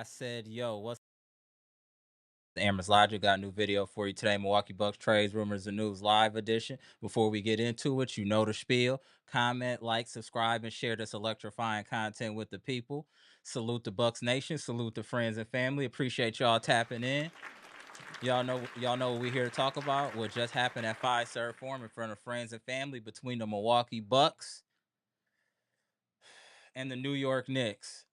I said, yo, what's Amara Logic got a new video for you today. Milwaukee Bucks trades, rumors, and news live edition. Before we get into it, you know the spiel. Comment, like, subscribe, and share this electrifying content with the people. Salute the Bucks Nation. Salute the friends and family. Appreciate y'all tapping in. Y'all know what we're here to talk about. What just happened at Fiserv Forum in front of friends and family between the Milwaukee Bucks and the New York Knicks.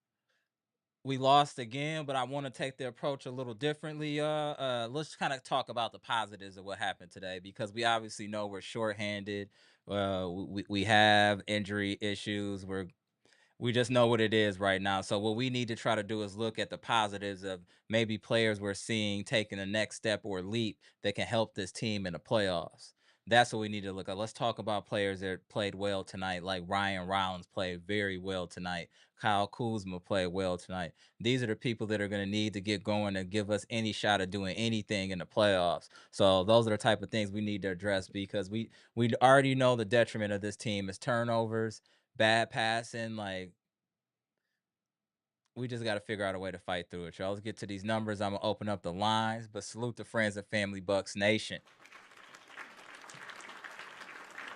We lost again, but I want to take the approach a little differently. Let's kind of talk about the positives of what happened today because we obviously know we're shorthanded. We have injury issues. We just know what it is right now. So what we need to try to do is look at the positives of maybe players we're seeing taking the next step or leap that can help this team in the playoffs. That's what we need to look at. Let's talk about players that played well tonight, like Ryan Rollins played very well tonight. Kyle Kuzma played well tonight. These are the people that are going to need to get going and give us any shot of doing anything in the playoffs. So those are the type of things we need to address because we already know the detriment of this team is turnovers, bad passing. Like, we just got to figure out a way to fight through it, y'all. Let's get to these numbers. I'm gonna open up the lines, but salute the friends and family Bucks Nation.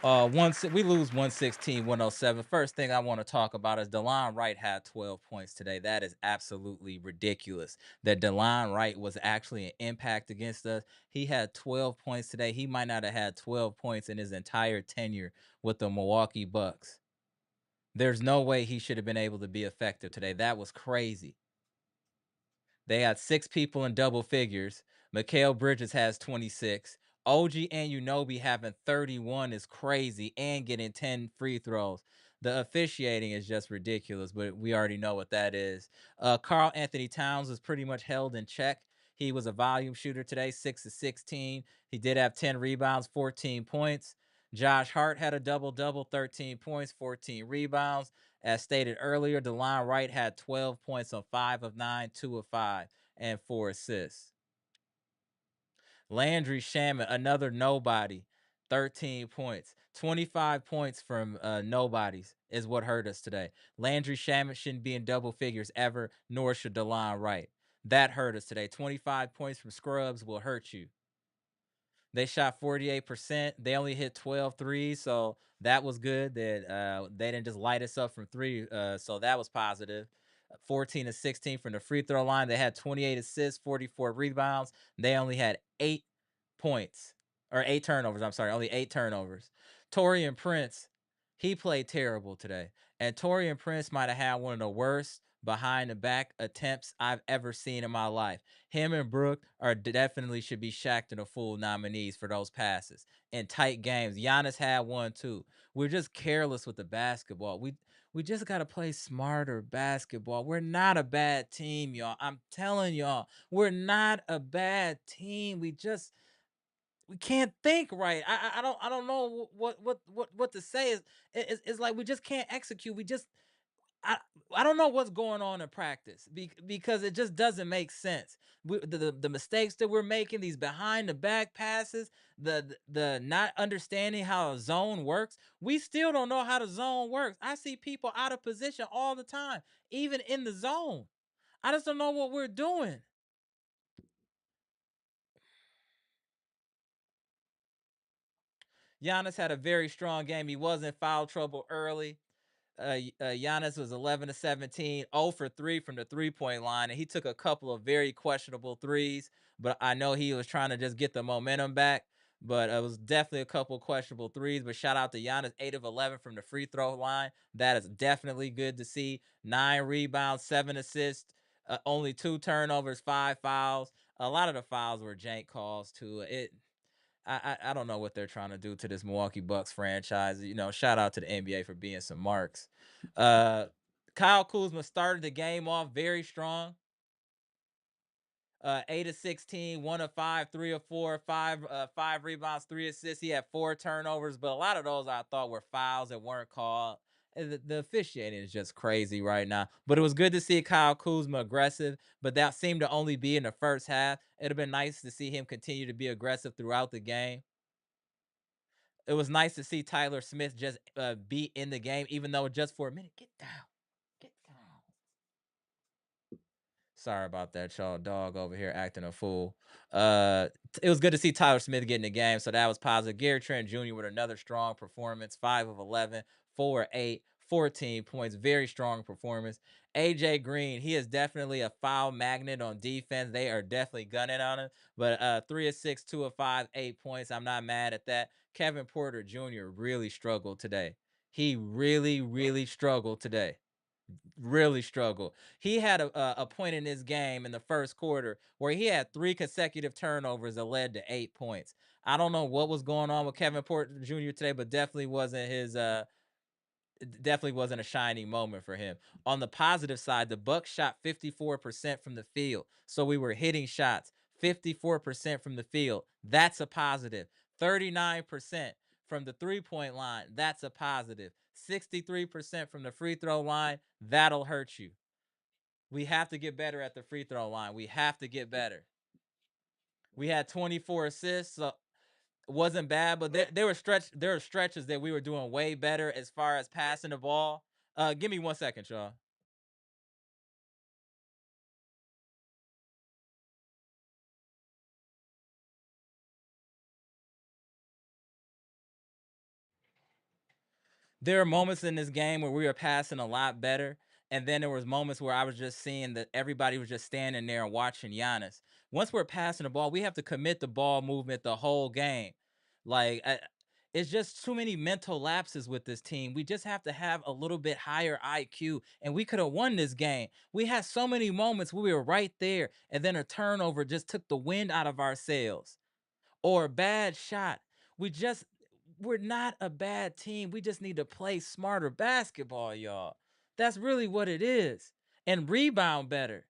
We lose 116-107. First thing I want to talk about is DeLon Wright had 12 points today. That is absolutely ridiculous. That DeLon Wright was actually an impact against us. He had 12 points today. He might not have had 12 points in his entire tenure with the Milwaukee Bucks. There's no way he should have been able to be effective today. That was crazy. They had 6 people in double figures. Mikal Bridges has 26. OG Anunoby having 31 is crazy and getting 10 free throws. The officiating is just ridiculous, but we already know what that is. Karl Anthony Towns was pretty much held in check. He was a volume shooter today, 6 of 16. He did have 10 rebounds, 14 points. Josh Hart had a double-double, 13 points, 14 rebounds. As stated earlier, DeLon Wright had 12 points on 5 of 9, 2 of 5, and 4 assists. Landry Shamet, another nobody, 13 points. 25 points from nobodies is what hurt us today. Landry Shamet shouldn't be in double figures ever, nor should DeLon Wright. That hurt us today. 25 points from scrubs will hurt you. They shot 48%. They only hit 12 threes, so that was good that they didn't just light us up from three. So that was positive. 14 to 16 from the free throw line. They had 28 assists, 44 rebounds. They only had 8 points or 8 turnovers. I'm sorry, only 8 turnovers. Torian Prince, he played terrible today. And Torian Prince might have had one of the worst behind the back attempts I've ever seen in my life. Him and Brook are definitely should be Shaq and the Fool nominees for those passes in tight games. Giannis had one too. We're just careless with the basketball. We just gotta play smarter basketball. We're not a bad team, y'all. I'm telling y'all, we're not a bad team. We can't think right. I don't know what to say. It's like we just can't execute. I I don't know what's going on in practice because it just doesn't make sense. The mistakes that we're making, these behind the back passes, the not understanding how a zone works. We still don't know how the zone works. I see people out of position all the time, even in the zone. I just don't know what we're doing. Giannis had a very strong game. He was in foul trouble early. Giannis was 11 to 17, 0 for 3 from the 3-point line, and he took a couple of very questionable threes. But I know he was trying to just get the momentum back. But it was definitely a couple of questionable threes. But shout out to Giannis, 8 of 11 from the free throw line. That is definitely good to see. 9 rebounds, 7 assists, only 2 turnovers, 5 fouls. A lot of the fouls were jank calls too. I don't know what they're trying to do to this Milwaukee Bucks franchise. Shout out to the NBA for being some marks. Uh, Kyle Kuzma started the game off very strong. 8 of 16, 1 of 5, 3 of 4, 5 rebounds, 3 assists. He had 4 turnovers, but a lot of those I thought were fouls that weren't called. And the officiating is just crazy right now. But it was good to see Kyle Kuzma aggressive, but that seemed to only be in the first half. It'd have been nice to see him continue to be aggressive throughout the game. It was nice to see Tyler Smith just be in the game, even though just for a minute. Get down, get down. Sorry about that, y'all. Dog over here acting a fool. It was good to see Tyler Smith get in the game, so that was positive. Gary Trent Jr. with another strong performance, 5 of 11, 4 of 8, 14 points. Very strong performance. AJ Green, he is definitely a foul magnet on defense. They are definitely gunning on him. But 3 of 6, 2 of 5, 8 points. I'm not mad at that. Kevin Porter Jr. really struggled today. He really, really struggled today. Really struggled. He had a point in this game in the first quarter where he had 3 consecutive turnovers that led to 8 points. I don't know what was going on with Kevin Porter Jr. today, but definitely wasn't a shining moment for him. On the positive side, the Bucks shot 54% from the field. So we were hitting shots 54% from the field. That's a positive. 39% from the three-point line. That's a positive. 63% from the free throw line. That'll hurt you. We have to get better at the free throw line. We have to get better. We had 24 assists. So wasn't bad, but there were stretches that we were doing way better as far as passing the ball. Give me 1 second, y'all. There are moments in this game where we were passing a lot better, and then there was moments where I was just seeing that everybody was just standing there and watching Giannis. Once we're passing the ball, we have to commit the ball movement the whole game. Like it's just too many mental lapses with this team. We just have to have a little bit higher IQ, and we could have won this game. We had so many moments where we were right there, and then a turnover just took the wind out of our sails or a bad shot. We just we're not a bad team. We just need to play smarter basketball, y'all. That's really what it is. And rebound better.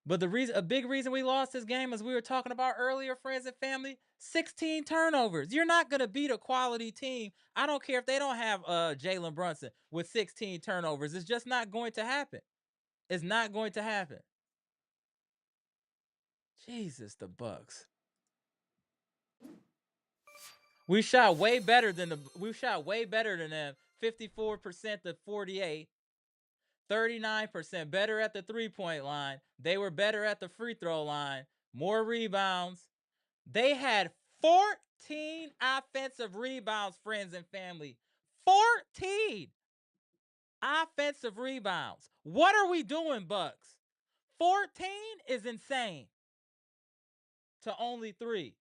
But a big reason we lost this game, as we were talking about earlier, friends and family, 16 turnovers. You're not gonna beat a quality team. I don't care if they don't have Jalen Brunson with 16 turnovers. It's just not going to happen. It's not going to happen. Jesus, the Bucks. We shot way better than them. 54% to 48. 39% better at the three-point line. They were better at the free throw line. More rebounds. They had 14 offensive rebounds, friends and family. 14 offensive rebounds. What are we doing, Bucks? 14 is insane to only 3.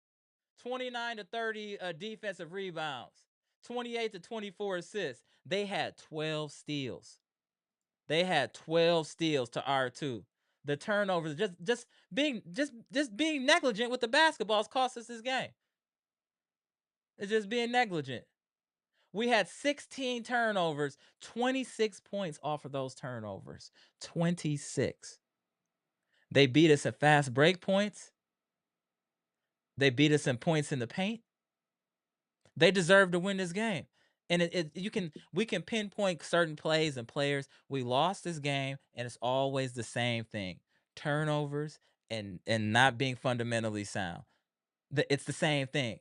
29 to 30 defensive rebounds, 28 to 24 assists. They had 12 steals. They had 12 steals to R2. The turnovers, just being negligent with the basketballs cost us this game. It's just being negligent. We had 16 turnovers, 26 points off of those turnovers. 26. They beat us at fast break points. They beat us in points in the paint. They deserve to win this game. And we can pinpoint certain plays and players. We lost this game, and it's always the same thing: turnovers and not being fundamentally sound. It's the same thing.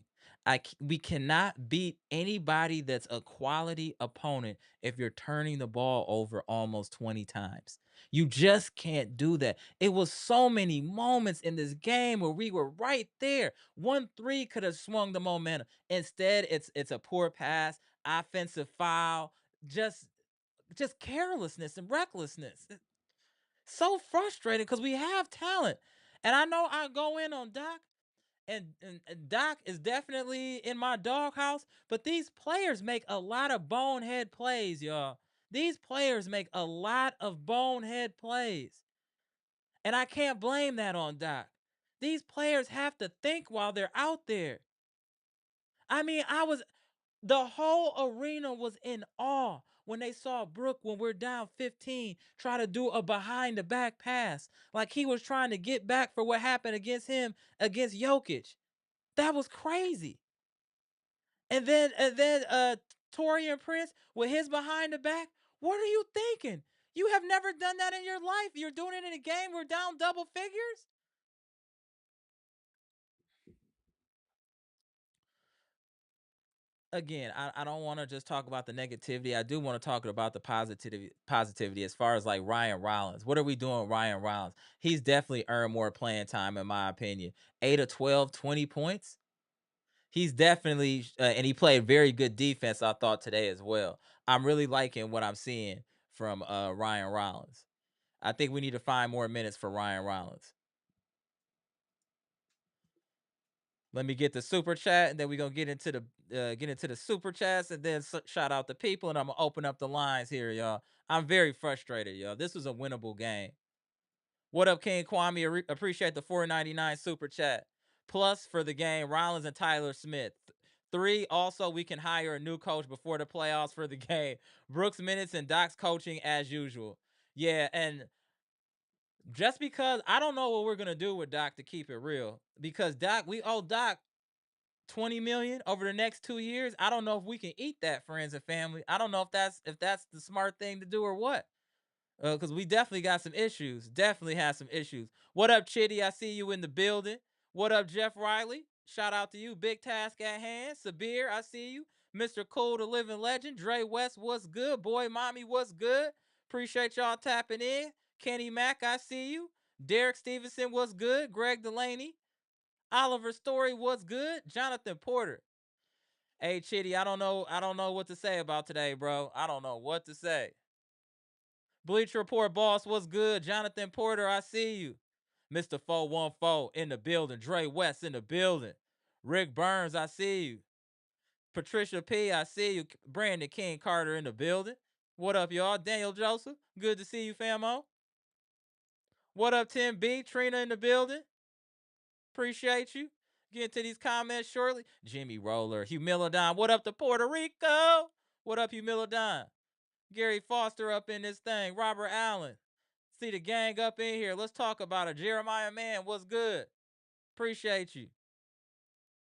We cannot beat anybody that's a quality opponent if you're turning the ball over almost 20 times. You just can't do that. It was so many moments in this game where we were right there. 1-3 could have swung the momentum. Instead, it's a poor pass, offensive foul, just just carelessness and recklessness. So frustrating because we have talent. And I know I go in on Doc, and Doc is definitely in my doghouse, but these players make a lot of bonehead plays, y'all. These players make a lot of bonehead plays. And I can't blame that on Doc. These players have to think while they're out there. I mean, the whole arena was in awe when they saw Brook, when we're down 15, try to do a behind the back pass. Like he was trying to get back for what happened against him against Jokic. That was crazy. And then Torian Prince with his behind the back. What are you thinking? You have never done that in your life. You're doing it in a game. We're down double figures. again, I don't want to just talk about the negativity. I do want to talk about the positivity as far as like Ryan Rollins. What are we doing with Ryan Rollins? He's definitely earned more playing time in my opinion. 8 of 12, 20 points. He's definitely and he played very good defense I thought today as well. I'm really liking what I'm seeing from Ryan Rollins. I think we need to find more minutes for Ryan Rollins. Let me get the super chat, and then we're gonna get into the super chats, and then shout out the people, and I'm gonna open up the lines here, y'all. I'm very frustrated, y'all. This was a winnable game. What up, King Kwame? Appreciate the 4.99 super chat. Plus for the game, Rollins and Tyler Smith. Three. Also, we can hire a new coach before the playoffs for the game. Brooks minutes and Doc's coaching as usual. Yeah, and just because I don't know what we're gonna do with Doc to keep it real, because Doc, we owe Doc 20 million over the next 2 years. I don't know if we can eat that, friends and family. I don't know if that's the smart thing to do or what. Because we definitely got some issues. Definitely have some issues. What up, Chitty? I see you in the building. What up, Jeff Riley? Shout out to you. Big task at hand. Sabir, I see you. Mr. Cool, the living legend. Dre West, what's good? Boy, mommy, what's good? Appreciate y'all tapping in. Kenny Mack, I see you. Derek Stevenson, what's good? Greg Delaney. Oliver Story, what's good? Jonathan Porter. Hey, Chitty, I don't know what to say about today, bro. I don't know what to say. Bleacher Report boss, what's good? Jonathan Porter, I see you. Mr. 414 in the building. Dre West in the building. Rick Burns, I see you. Patricia P, I see you. Brandon King Carter in the building. What up, y'all? Daniel Joseph, good to see you, famo. What up, Tim B? Trina in the building. Appreciate you. Get to these comments shortly. Jimmy Roller, Humilodon. What up to Puerto Rico? What up, Humilodon? Gary Foster up in this thing. Robert Allen. See the gang up in here. Let's talk about it. Jeremiah Man, what's good? Appreciate you.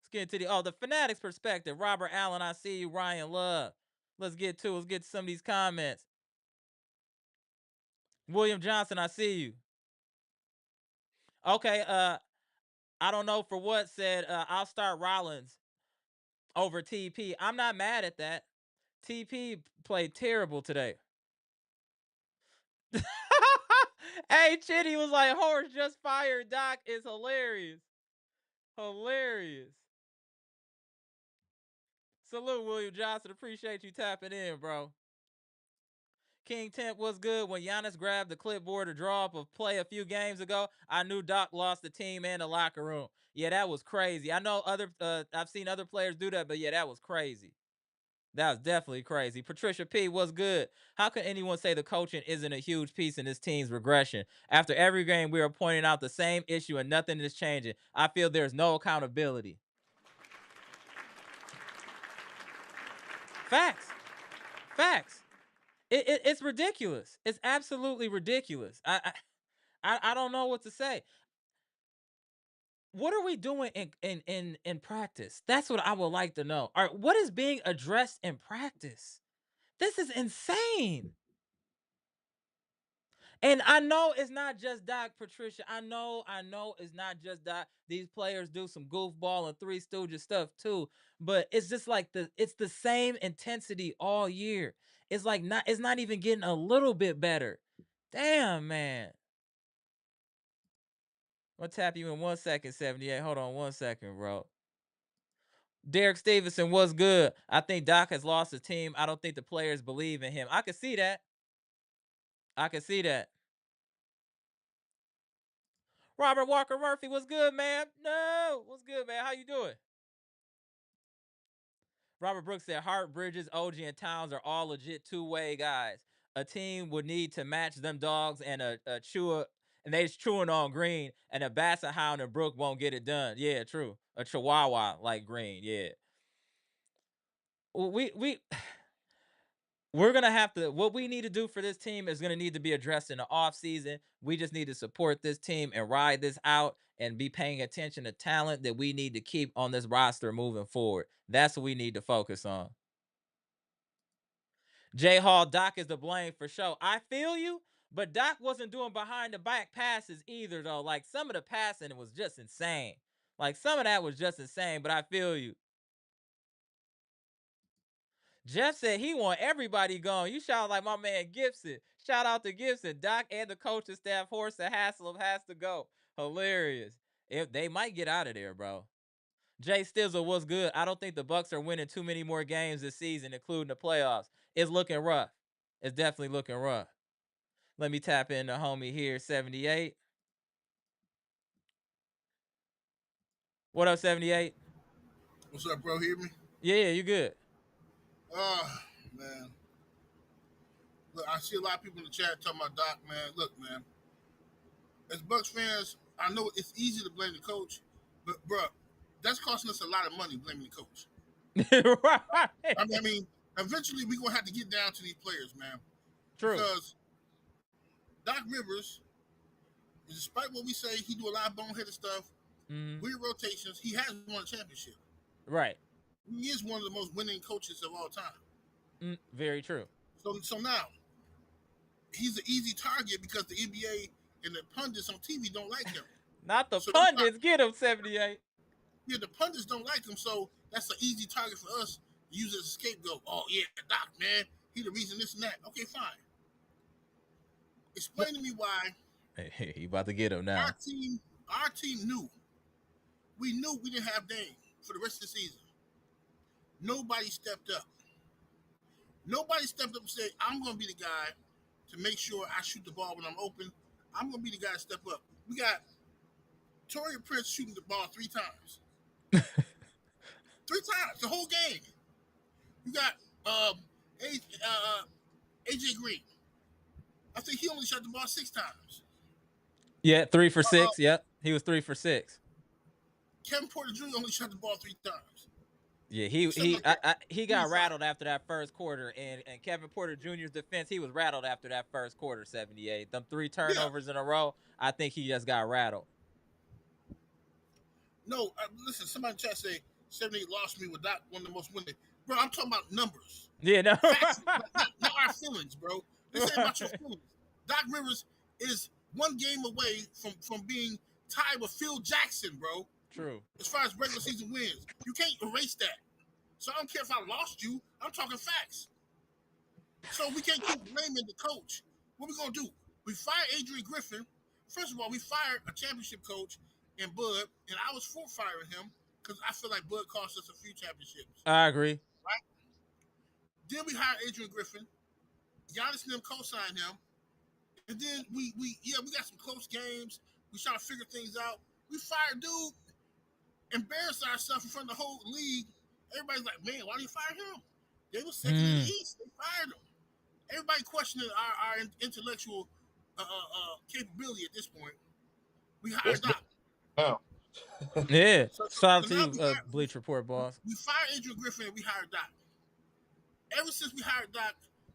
Let's get to the Fanatics perspective. Robert Allen, I see you. Ryan Love. Let's get to some of these comments. William Johnson, I see you. Okay, I don't know for what said I'll start Rollins over TP. I'm not mad at that. TP played terrible today. Hey, Chitty was like, Horse just fired Doc is hilarious. Hilarious. Salute, William Johnson. Appreciate you tapping in, bro. King Temp was good. When Giannis grabbed the clipboard to draw up a play a few games ago, I knew Doc lost the team and the locker room. Yeah, that was crazy. I know I've seen other players do that, but yeah, that was crazy. That was definitely crazy. Patricia P was good. How can anyone say the coaching isn't a huge piece in this team's regression? After every game, we are pointing out the same issue and nothing is changing. I feel there's no accountability. Facts. Facts. It's ridiculous. It's absolutely ridiculous. I don't know what to say. What are we doing in practice? That's what I would like to know. All right, what is being addressed in practice? This is insane. And I know it's not just Doc, Patricia. I know it's not just Doc. These players do some goofball and Three Stooges stuff too. But it's just like it's the same intensity all year. It's not even getting a little bit better. Damn, man. I'm gonna tap you in 1 second, 78. Hold on 1 second, bro. Derek Stevenson was good. I think Doc has lost his team. I don't think the players believe in him. I can see that. I can see that. Robert Walker Murphy was good, man. No, what's good, man? How you doing? Robert Brooks said Hart, Bridges, OG, and Towns are all legit two-way guys. A team would need to match them dogs and a chewer, and they just chewing on Green, and a Basset Hound and Brook won't get it done. Yeah, true. A Chihuahua like Green. Yeah. We we're gonna have to what we need to do for this team is gonna need to be addressed in the off season. We just need to support this team and ride this out and be paying attention to talent that we need to keep on this roster moving forward. That's what we need to focus on. J Hall, Doc is to blame for sure. I feel you, but Doc wasn't doing behind the back passes either, though. Like some of the passing was just insane. Like some of that was just insane, but I feel you. Jeff said he want everybody gone. You shout like my man Gibson. Shout out to Gibson. Doc and the coaching staff, Horst and Haslam has to go. Hilarious. If they might get out of there, bro. Jay Stizzle, what's good? I don't think the Bucks are winning too many more games this season, including the playoffs. It's looking rough. It's definitely looking rough. Let me tap in the homie here, 78. What up, 78? What's up, bro? Hear me? Yeah, you good. Man. Look, I see a lot of people in the chat talking about Doc, man. Look, man. As Bucks fans, I know it's easy to blame the coach, but, bro, that's costing us a lot of money blaming the coach. Right. I mean, eventually we're going to have to get down to these players, man. True. Because Doc Rivers, despite what we say, he do a lot of boneheaded stuff, weird rotations. He has won a championship. Right. He is one of the most winning coaches of all time. Very true. So now, he's an easy target because the NBA and the pundits on TV don't like him. Not the pundits. Get him, 78. Yeah, the pundits don't like him, so that's an easy target for us to use as a scapegoat. Oh, yeah, Doc, man, he the reason this and that. Okay, fine. Explain to me why. Hey, you about to get him now. Our team knew. We knew we didn't have Dame for the rest of the season. Nobody stepped up. Nobody stepped up and said, I'm going to be the guy to make sure I shoot the ball when I'm open. I'm going to be the guy to step up. We got Torian Prince shooting the ball 3 times. 3 times, the whole game. You got AJ Green. I think he only shot the ball 6 times. Yeah, 3 for 6. Yep, he was 3 for 6. Kevin Porter Jr. only shot the ball 3 times. Yeah, he got rattled after that first quarter, and Kevin Porter Jr.'s defense, he was rattled after that first quarter. 78, them 3 turnovers in a row. I think he just got rattled. No, listen. Somebody in the chat say 78 lost me with Doc, one of the most winning. Bro, I'm talking about numbers. Yeah, no. Facts, not our feelings, bro. This ain't about your feelings. Doc Rivers is 1 game away from being tied with Phil Jackson, bro. True. As far as regular season wins, you can't erase that. So I don't care if I lost you. I'm talking facts. So we can't keep blaming the coach. What we gonna do? We fired Adrian Griffin. First of all, we fired a championship coach in Bud, and I was for firing him because I feel like Bud cost us a few championships. I agree. Right? Then we hired Adrian Griffin. Giannis and them co-signed him. And then we got some close games. We trying to figure things out. We fired dude, embarrassed ourselves in front of the whole league. Everybody's like, man, why did you fire him? They were second in the East. They fired him. Everybody questioning our intellectual capability at this point. We hired Doc. Oh. Yeah. Shout out to you, Bleach Report boss. We fired Adrian Griffin and we hired Doc. Ever since we hired Doc,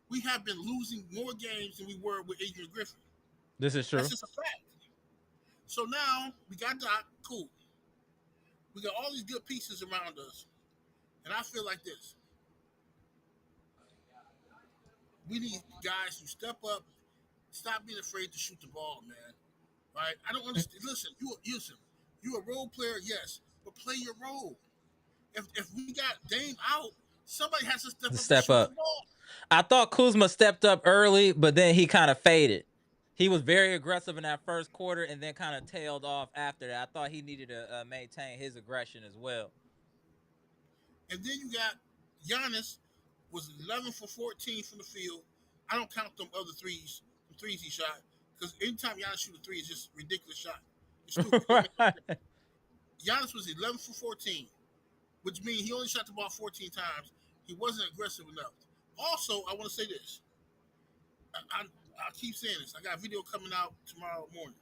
we have been losing more games than we were with Adrian Griffin. This is true. That's just a fact. So now we got Doc, cool. We got all these good pieces around us. And I feel like this. We need guys who step up, stop being afraid to shoot the ball, man. Right? I don't understand. Listen, you're a role player, yes, but play your role. If we got Dame out, somebody has to step up. The ball. I thought Kuzma stepped up early, but then he kind of faded. He was very aggressive in that first quarter and then kind of tailed off after that. I thought he needed to maintain his aggression as well. And then you got Giannis was 11 for 14 from the field. I don't count them other threes he shot, because anytime Giannis shoot a 3, it's just a ridiculous shot. It's stupid. Giannis was 11 for 14, which means he only shot the ball 14 times. He wasn't aggressive enough. Also, I want to say this. I keep saying this. I got a video coming out tomorrow morning.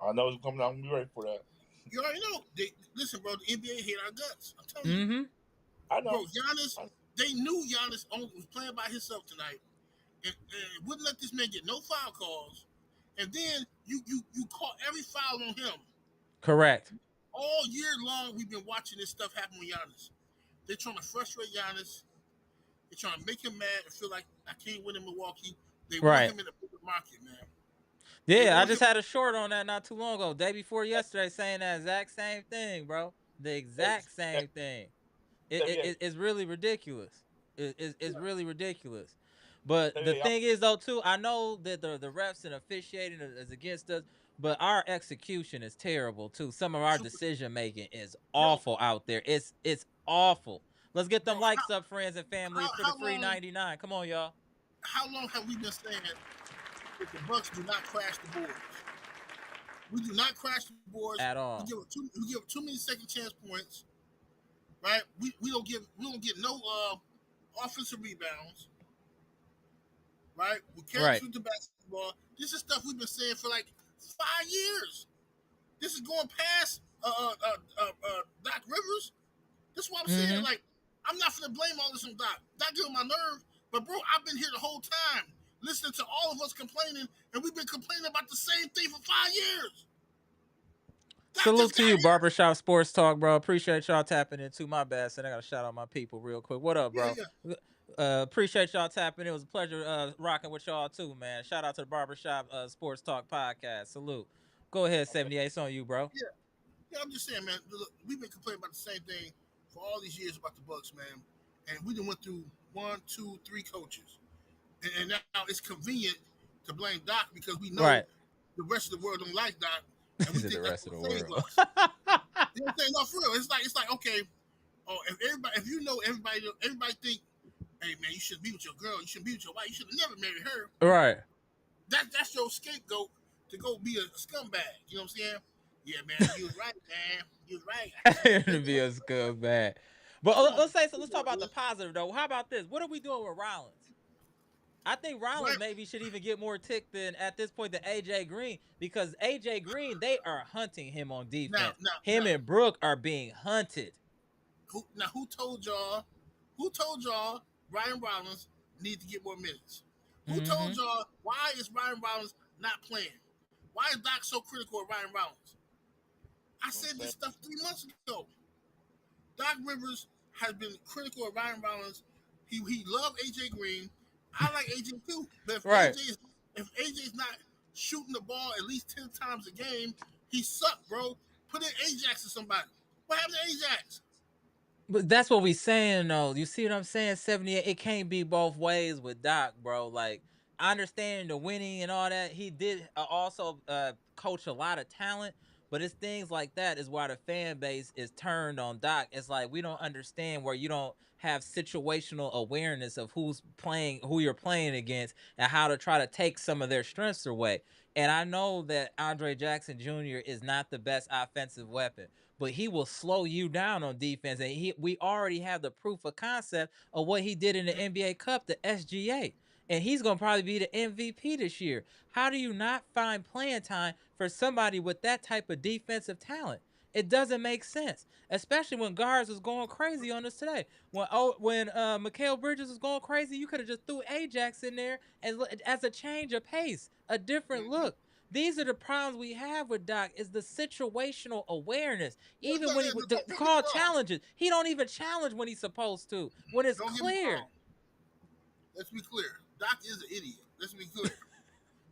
I know it's coming out. I'm ready for that. You already know. Listen, bro, the NBA hate our guts. I'm telling you. I know. Bro, Giannis, they knew Giannis was playing by himself tonight and wouldn't let this man get no foul calls. And then you caught every foul on him. Correct. All year long, we've been watching this stuff happen with Giannis. They're trying to frustrate Giannis. They're trying to make him mad and feel like I can't win in Milwaukee. They want him in the bigger market, man. Yeah, I just had a short on that not too long ago. Day before yesterday, saying that exact same thing, bro. The exact same thing. It's really ridiculous. It's really ridiculous. But the Hey, thing is, though, too, I know that the refs and officiating is against us, but our execution is terrible too. Some of our Super, decision making is bro, awful out there. It's awful. Let's get bro. them likes up, friends and family, for the How free long 99. Come on, y'all. have we been saying that the Bucks do not crash the boards? We do not crash the boards. At all. We give too many second chance points, right? We don't get no offensive rebounds, right? We can't Right. shoot the basketball. This is stuff we've been saying for like 5 years. This is going past Doc Rivers. This is what I'm saying. Mm-hmm. Like, I'm not gonna blame all this on Doc. Doc get on my nerve, but bro, I've been here the whole time listening to all of us complaining, and we've been complaining about the same thing for 5 years. Doc Salute just to got you, here. Barbershop Sports Talk, bro. Appreciate y'all tapping into my bad. And I gotta shout out my people real quick. What up, Yeah, bro? yeah. Appreciate y'all tapping. It was a pleasure rocking with y'all too, man. Shout out to the Barbershop Sports Talk podcast. Salute. Go ahead, 78. It's on you, bro. Yeah, yeah, I'm just saying, man. Look, we've been complaining about the same thing for all these years about the Bucks, man. And we done went through 1, 2, 3 coaches, and now it's convenient to blame Doc because we know Right. the rest of the world don't like Doc, and we To the think that's rest of gonna the save world. us. You know what I'm saying? No, for real. It's like okay. Oh, if you know everybody think, hey man, you shouldn't be with your girl, you shouldn't be with your wife, you should have never married her. Right. That's your scapegoat to go be a scumbag. You know what I'm saying? Yeah, man, you was right, man. You was right. To be a scumbag. But Come on, let's say so. come Let's talk on, about the man. positive though. How about this? What are we doing with Rollins? I think Rollins Right maybe should even get more tick than at this point than AJ Green, because AJ Green, they are hunting him on now, defense. now, Him now, and Brook are being hunted. who told y'all? Who told y'all Ryan Rollins need to get more minutes? Who Mm-hmm. told y'all why is Ryan Rollins not playing? Why is Doc so critical of Ryan Rollins? I said this stuff 3 months ago. Doc Rivers has been critical of Ryan Rollins. He loved AJ Green. I like AJ too, but Right. If AJ's not shooting the ball at least 10 times a game, he sucked, bro. Put in Ajax or somebody. What happened to Ajax? But that's what we saying though. You see what I'm saying? 78. It can't be both ways with Doc, bro. Like, I understand the winning and all that. He did also coach a lot of talent, but it's things like that is why the fan base is turned on Doc. It's like we don't understand where you don't have situational awareness of who's playing, who you're playing against, and how to try to take some of their strengths away. And I know that Andre Jackson Jr. is not the best offensive weapon, but he will slow you down on defense. And we already have the proof of concept of what he did in the NBA Cup, the SGA. And he's going to probably be the MVP this year. How do you not find playing time for somebody with that type of defensive talent? It doesn't make sense, especially when guards was going crazy on us today. When Mikal Bridges was going crazy, you could have just threw Ajax in there as a change of pace, a different look. These are the problems we have with Doc, is the situational awareness. Even when he would Don't get me call wrong. challenges, he don't even challenge when he's supposed to. When it's Don't get me clear. wrong. Let's be clear. Doc is an idiot. Let's be clear.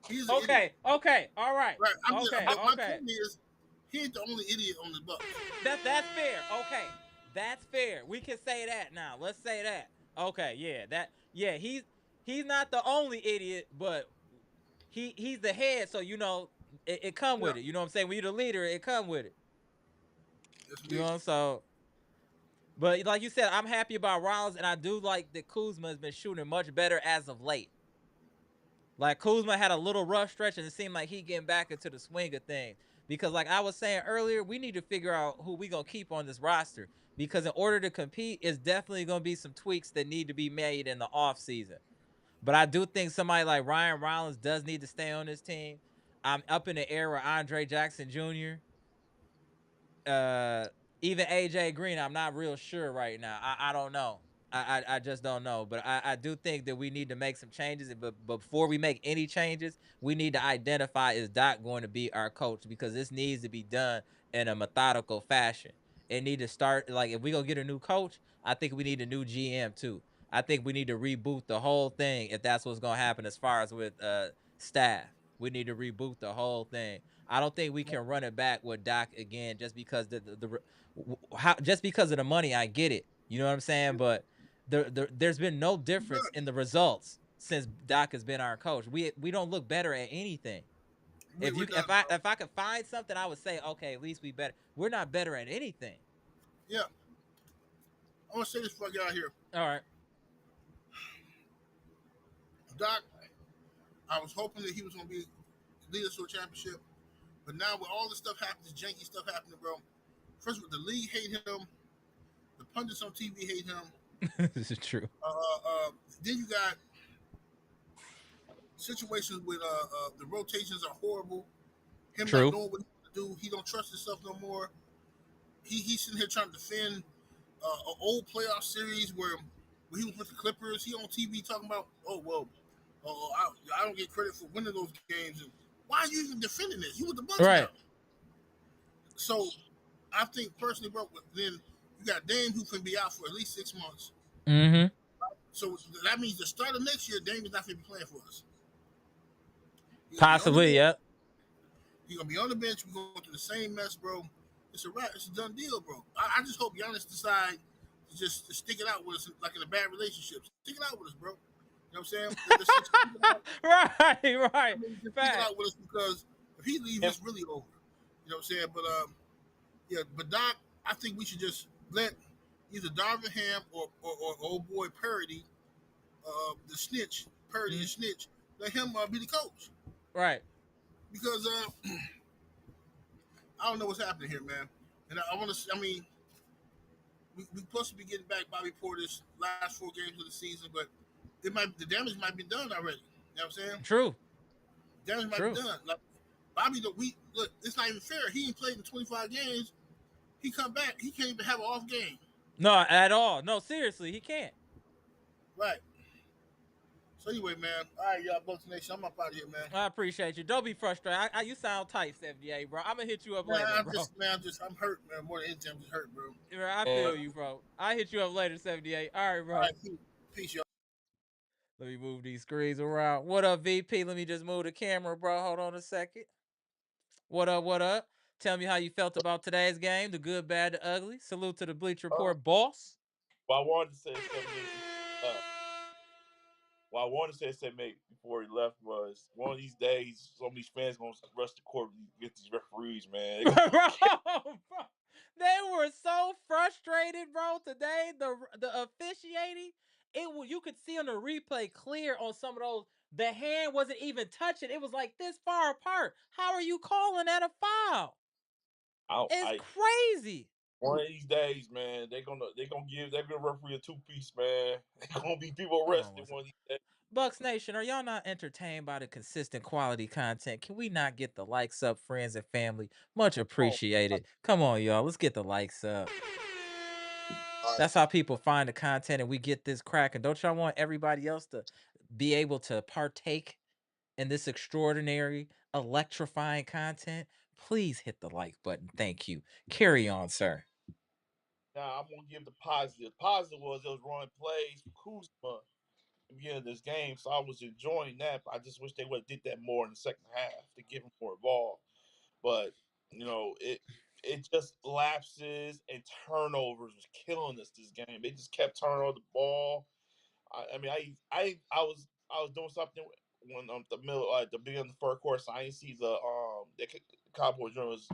He's an idiot. Okay, okay, all right. Right. Okay, But my okay. point is, he ain't the only idiot on the Bucks. That's fair. Okay. That's fair. We can say that now. Let's say that. Okay, yeah. He's not the only idiot, but he's the head, so it come Yeah. with it. You know what I'm saying? When you're the leader, it come with it. Yes, You indeed. know, so but like you said, I'm happy about Rollins, and I do like that Kuzma has been shooting much better as of late. Like, Kuzma had a little rough stretch, and it seemed like he getting back into the swing of things. Because, like I was saying earlier, we need to figure out who we gonna keep on this roster. Because in order to compete, it's definitely gonna be some tweaks that need to be made in the off season. But I do think somebody like Ryan Rollins does need to stay on this team. I'm up in the air with Andre Jackson Jr. uh Even AJ Green, I'm not real sure right now. I don't know. I just don't know. But I do think that we need to make some changes. But before we make any changes, we need to identify, is Doc going to be our coach? Because this needs to be done in a methodical fashion. It need to start, like, if we gonna get a new coach, I think we need a new GM too. I think we need to reboot the whole thing if that's what's gonna happen as far as with staff. We need to reboot the whole thing. I don't think we can run it back with Doc again just because just because of the money. I get it. You know what I'm saying? But There's been no He's difference done. in the results since Doc has been our coach. We don't look better at anything. If We're you done, bro. if I could find something, I would say, okay, at least we better. We're not better at anything. Yeah. I want to say this before I get out of here. All right. Doc, I was hoping that he was going to be lead us to a championship. But now with all this stuff happening, this janky stuff happening, bro. First of all, the league hate him. The pundits on TV hate him. This is true. Then you got situations with the rotations are horrible. Him not True. knowing what he want to do. He don't trust himself no more. He's sitting here trying to defend an old playoff series where when he was with the Clippers, he on TV talking about, oh well, I don't get credit for winning those games. And why are you even defending this? You with the Bucks now. Right. So I think personally, bro, then you got Dame who can be out for at least 6 months. Mm-hmm. So that means the start of next year, Dame is not going to be playing for us. He's gonna be on the Possibly. bench. Yep. He's gonna be on the bench. We're going through the same mess, bro. It's a wrap. It's a done deal, bro. I just hope Giannis decide to just to stick it out with us, like in a bad relationship. Stick it out with us, bro. You know what I'm saying? Let's just stick it out. Right. I Right. mean, just stick it Fact. out with us because if he leaves, Yep. it's really over. You know what I'm saying? But yeah. But Doc, I think we should just let either Darvin Ham or old boy Purdy, the snitch, Purdy the Mm, snitch, let him be the coach right. because I don't know what's happening here, man. And I want to. I mean, we supposed to be getting back Bobby Porter's last 4 games of the season, but the damage might be done already. You know what I'm saying? True. Damage might be True. done. Like Bobby, we look. It's not even fair. He ain't played in 25 games. He come back. He can't even have an off game. No, at all. No, seriously, he can't. Right. So anyway, man. All right, y'all, Bucks Nation. I'm up out of here, man. I appreciate you. Don't be frustrated. You sound tight, 78, bro. I'm gonna hit you up Man, later, bro. I'm hurt, man. More than anything, I'm just hurt, bro. Bro, I And feel you, bro. I hit you up later, 78. All right, All bro. right, peace, y'all. Let me move these screens around. What up, VP? Let me just move the camera, bro. Hold on a second. What up? What up? Tell me how you felt about today's game. The good, bad, the ugly. Salute to the Bleach uh, Report boss. what I wanted to say 78 uh what I wanted to say mate before he left was one of these days some of these fans gonna rush the court and get these referees, man. They bro, gonna bro, they were so frustrated, bro. Today, the officiating, you could see on the replay clear on some of those. The hand wasn't even touching. It was like this far apart. How are you calling that a foul? It's I crazy. one of these days, man, they're gonna referee a 2-piece, man. They're gonna be people Hold on arrested one second. one of these days. Bucks Nation, are y'all not entertained by the consistent quality content? Can we not get the likes up, friends and family? Much Oh, appreciated. Come on, y'all. Let's get the likes up. All right. That's how people find the content and we get this cracking. Don't y'all want everybody else to be able to partake in this extraordinary, electrifying content? Please hit the like button. Thank you. Carry on, sir. now I'm gonna give the positive. Positive was those running plays for Kuzma at the beginning of this game, so I was enjoying that. But I just wish they would have did that more in the second half to give him more ball. But it just lapses and turnovers was killing us this game. They just kept turning over the ball. I mean, I was doing something when the middle at the beginning of the first quarter. So I didn't see the Cowboys was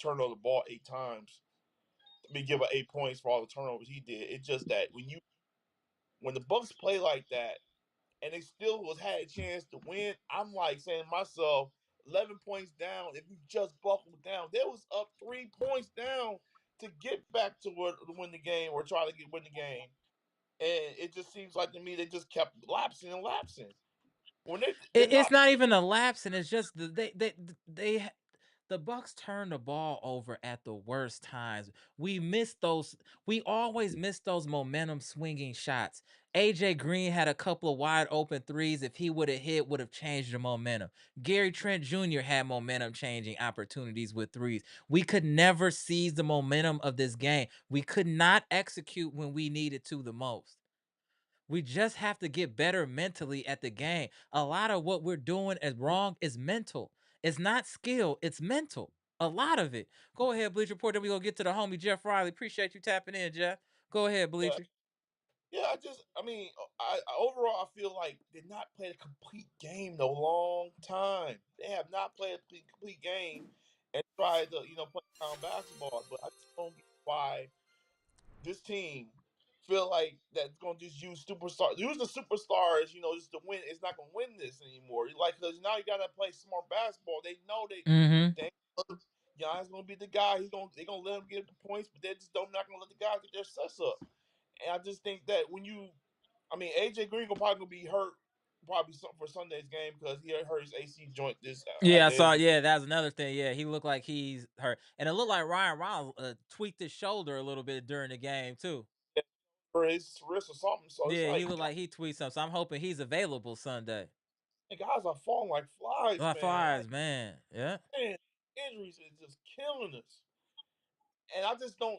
turn over the ball 8 times. Me give her 8 points for all the turnovers he did. It's just that when the Bucks play like that and they still was had a chance to win, I'm like saying to myself, 11 points down. If you just buckled down, they was up 3 points down to get back to win the game or try to win the game. And it just seems like to me they just kept lapsing and lapsing. When they're It's not. not even a lapse, and it's just the Bucks turn the ball over at the worst times. We miss those. We always miss those momentum swinging shots. AJ Green had a couple of wide open threes. If he would have hit, would have changed the momentum. Gary Trent Jr. had momentum changing opportunities with threes. We could never seize the momentum of this game. We could not execute when we needed to the most. We just have to get better mentally at the game. A lot of what we're doing as wrong is mental. It's not skill, it's mental. A lot of it. Go ahead, Bleacher Report. Then we gonna get to the homie Jeff Riley. Appreciate you tapping in, Jeff. Go ahead, But Bleacher. Yeah, I mean, overall, I feel like they've not played a complete game in a long time. They have not played a complete game and tried to, play down basketball. But I just don't get why this team feel like that's going to just use the superstars, just to win. It's not going to win this anymore. Like, because now you got to play smart basketball. They know Mm-hmm. they Giannis going to be the guy. They're going to let him get the points, but not going to let the guys get their sets up. And I just think that AJ Green will probably be hurt probably for Sunday's game because he hurt his AC joint this Yeah, I after saw. his Yeah, that's another thing. Yeah, he looked like he's hurt, and it looked like Ryan Rollins tweaked his shoulder a little bit during the game too. for his wrist or something. So it's Yeah, he like, looked like he tweaked something. So I'm hoping he's available Sunday. guys are falling like flies, My man. flies, man. Yeah. Man, injuries is just killing us. And I just don't.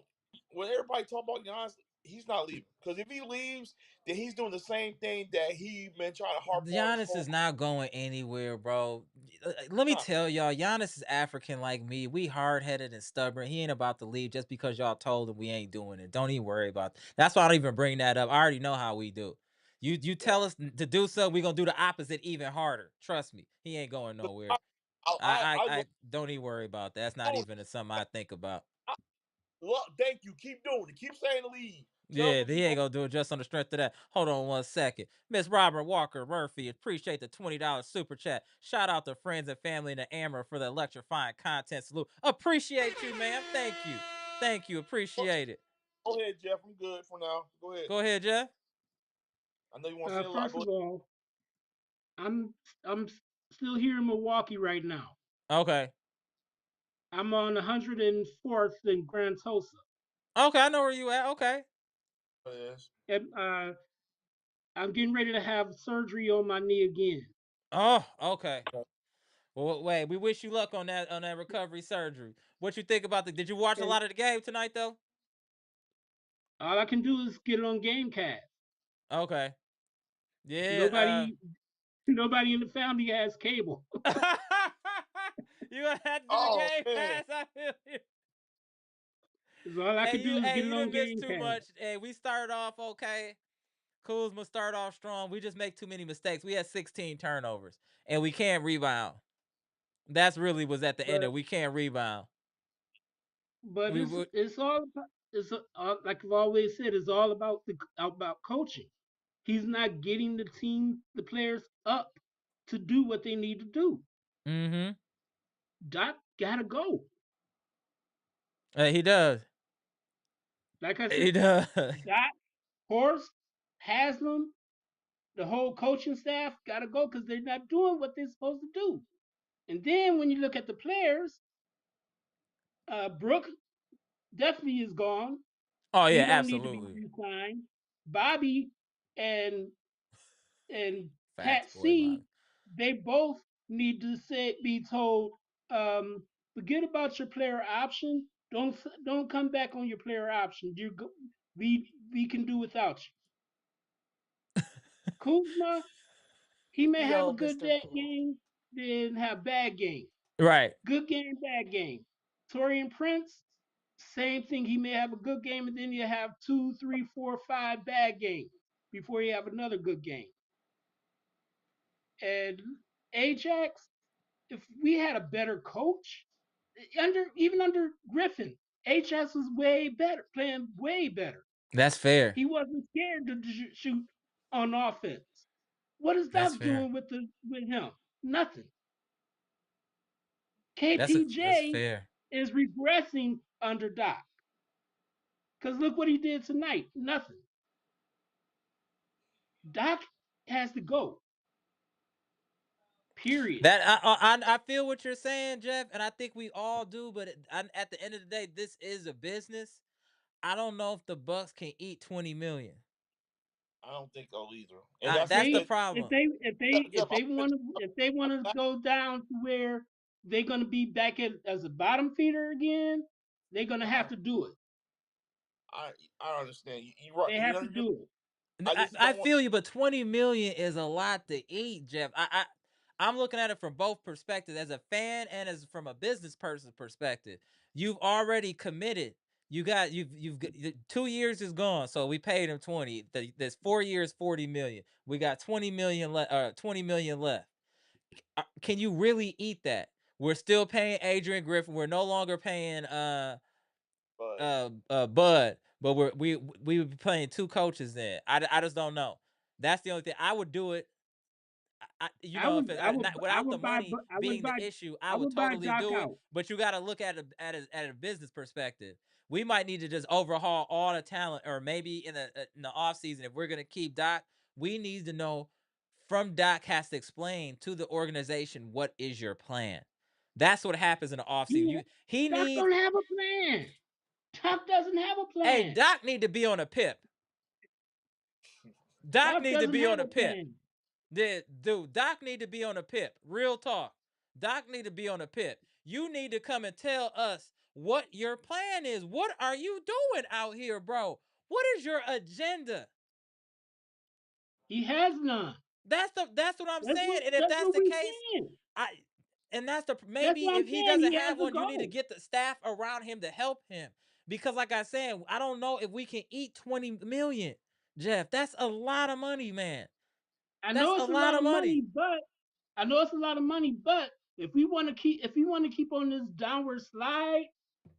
When everybody talk about Giannis, he's not leaving because if he leaves, then he's doing the same thing that he been trying to harp on his Giannis whole is not going anywhere, bro. Let me time. tell y'all, Giannis is African like me. We hard headed and stubborn. He ain't about to leave just because y'all told him we ain't doing it. Don't even worry about that. That's why I don't even bring that up. I already know how we do. You Yeah. tell us to do something, we gonna do the opposite even harder. Trust me, he ain't going Look, nowhere. I I don't even worry about that. That's not even something I think about. thank you. Keep doing it. Keep saying the lead. Tell him Yeah, to he keep on. ain't gonna do it just on the strength of that. Hold on 1 second. Miss Robert Walker Murphy, appreciate the $20 super chat. Shout out to friends and family in the Amber for the electrifying content salute. Appreciate you, ma'am. Thank you. Thank you. Appreciate it. Go ahead, Jeff. I'm good for now. Go ahead. Go ahead, Jeff. I know you want to say a lot. First Go of ahead. all, I'm still here in Milwaukee right now. Okay. I'm on 104th in Grand Tulsa, Okay, I know where you at. Okay. Yes. and I'm getting ready to have surgery on my knee again. Oh, okay. Well, wait, we wish you luck on that recovery surgery. What you think about the did you watch a And lot of the game tonight though? all I can do is get it on GameCast. Okay. Yeah, Nobody, nobody in the family has cable. you gonna have to do the Oh game man. pass. I feel you. So all I can do is Hey, get you it on didn't miss too GameCast. much. Hey, we started off okay. Kuzma start off strong. We just make too many mistakes. We had 16 turnovers, and we can't rebound. That's really was at the end But of we can't rebound. but We it's would. it's all about, like I've always said, it's all about coaching. He's not getting the players up to do what they need to do. Mm-hmm. Doc gotta go. He does. Like I He said, does. Doc, Horst, Haslam, the whole coaching staff gotta go because they're not doing what they're supposed to do. And then when you look at the players, Brooke definitely is gone. Oh yeah, He don't need to be absolutely. re-signed. Bobby and and Facts, Pat boy, C, Bobby. they both need to be told, forget about your player option. Don't come back on your player option. We can do without you. Kuzma, he may have a Yo, good Mr. Cool. game, then have bad game. Right. Good game, bad game. Torian Prince, same thing. He may have a good game, and then you have two, three, four, five bad games before you have another good game. And Ajax, if we had a better coach, under Griffin, Ajax was way better, playing way better. That's fair. He wasn't scared to shoot on offense. What is That's Doc fair. doing with him? Nothing. That's KPJ fair. is regressing under Doc. Because look what he did tonight. Nothing. Doc has to go. Period. That I feel what you're saying, Jeff, and I think we all do. But at the end of the day, this is a business. I don't know if the Bucks can eat 20 million. I don't think so either. And If that's That's the they and if problem. they if they Jeff, if they want to go down to where they're going to be back as a bottom feeder again, they're going to have I to do it. I I understand. You're right. They have to do it. I just I don't want. feel you, but 20 million is a lot to eat, Jeff. I'm looking at it from both perspectives, as a fan and as from a business person's perspective. You've already committed You've got 2 years is gone, so we paid him 20. There's 4 years, 40 million. We got 20 million 20 million left. Can you really eat that? We're still paying Adrian Griffin. We're no longer paying But Bud, but we would be playing two coaches then. I just don't know. That's the only thing I would do it. I would If it, I would not, I without the would buy money I would being buy the issue, I I would would buy totally Doc do it. out. But you got to look at a business perspective. We might need to just overhaul all the talent, or maybe in the off season, if we're gonna keep Doc, we need to know from Doc has to explain to the organization what is your plan. That's what happens in the off season. He, He Doc needs don't have a plan. Doc doesn't have a Hey, plan. Doc need to be on a pip. Doc Doc need to doesn't be on have a a pip. plan. Dude, Doc need to be on a pip. Real talk. Doc need to be on a pip. You need to come and tell us what your plan is. What are you doing out here, bro? What is your agenda? He has none. That's what I'm saying. And if That's that's what the we case, saying. I and that's the That's maybe what I'm if he saying. doesn't He has have to one, you need to go. get the staff around him to help him. Because like I said, I don't know if we can eat 20 million. Jeff, that's a lot of money, man. I That's know a it's a lot lot of of money. money, but if we want to keep on this downward slide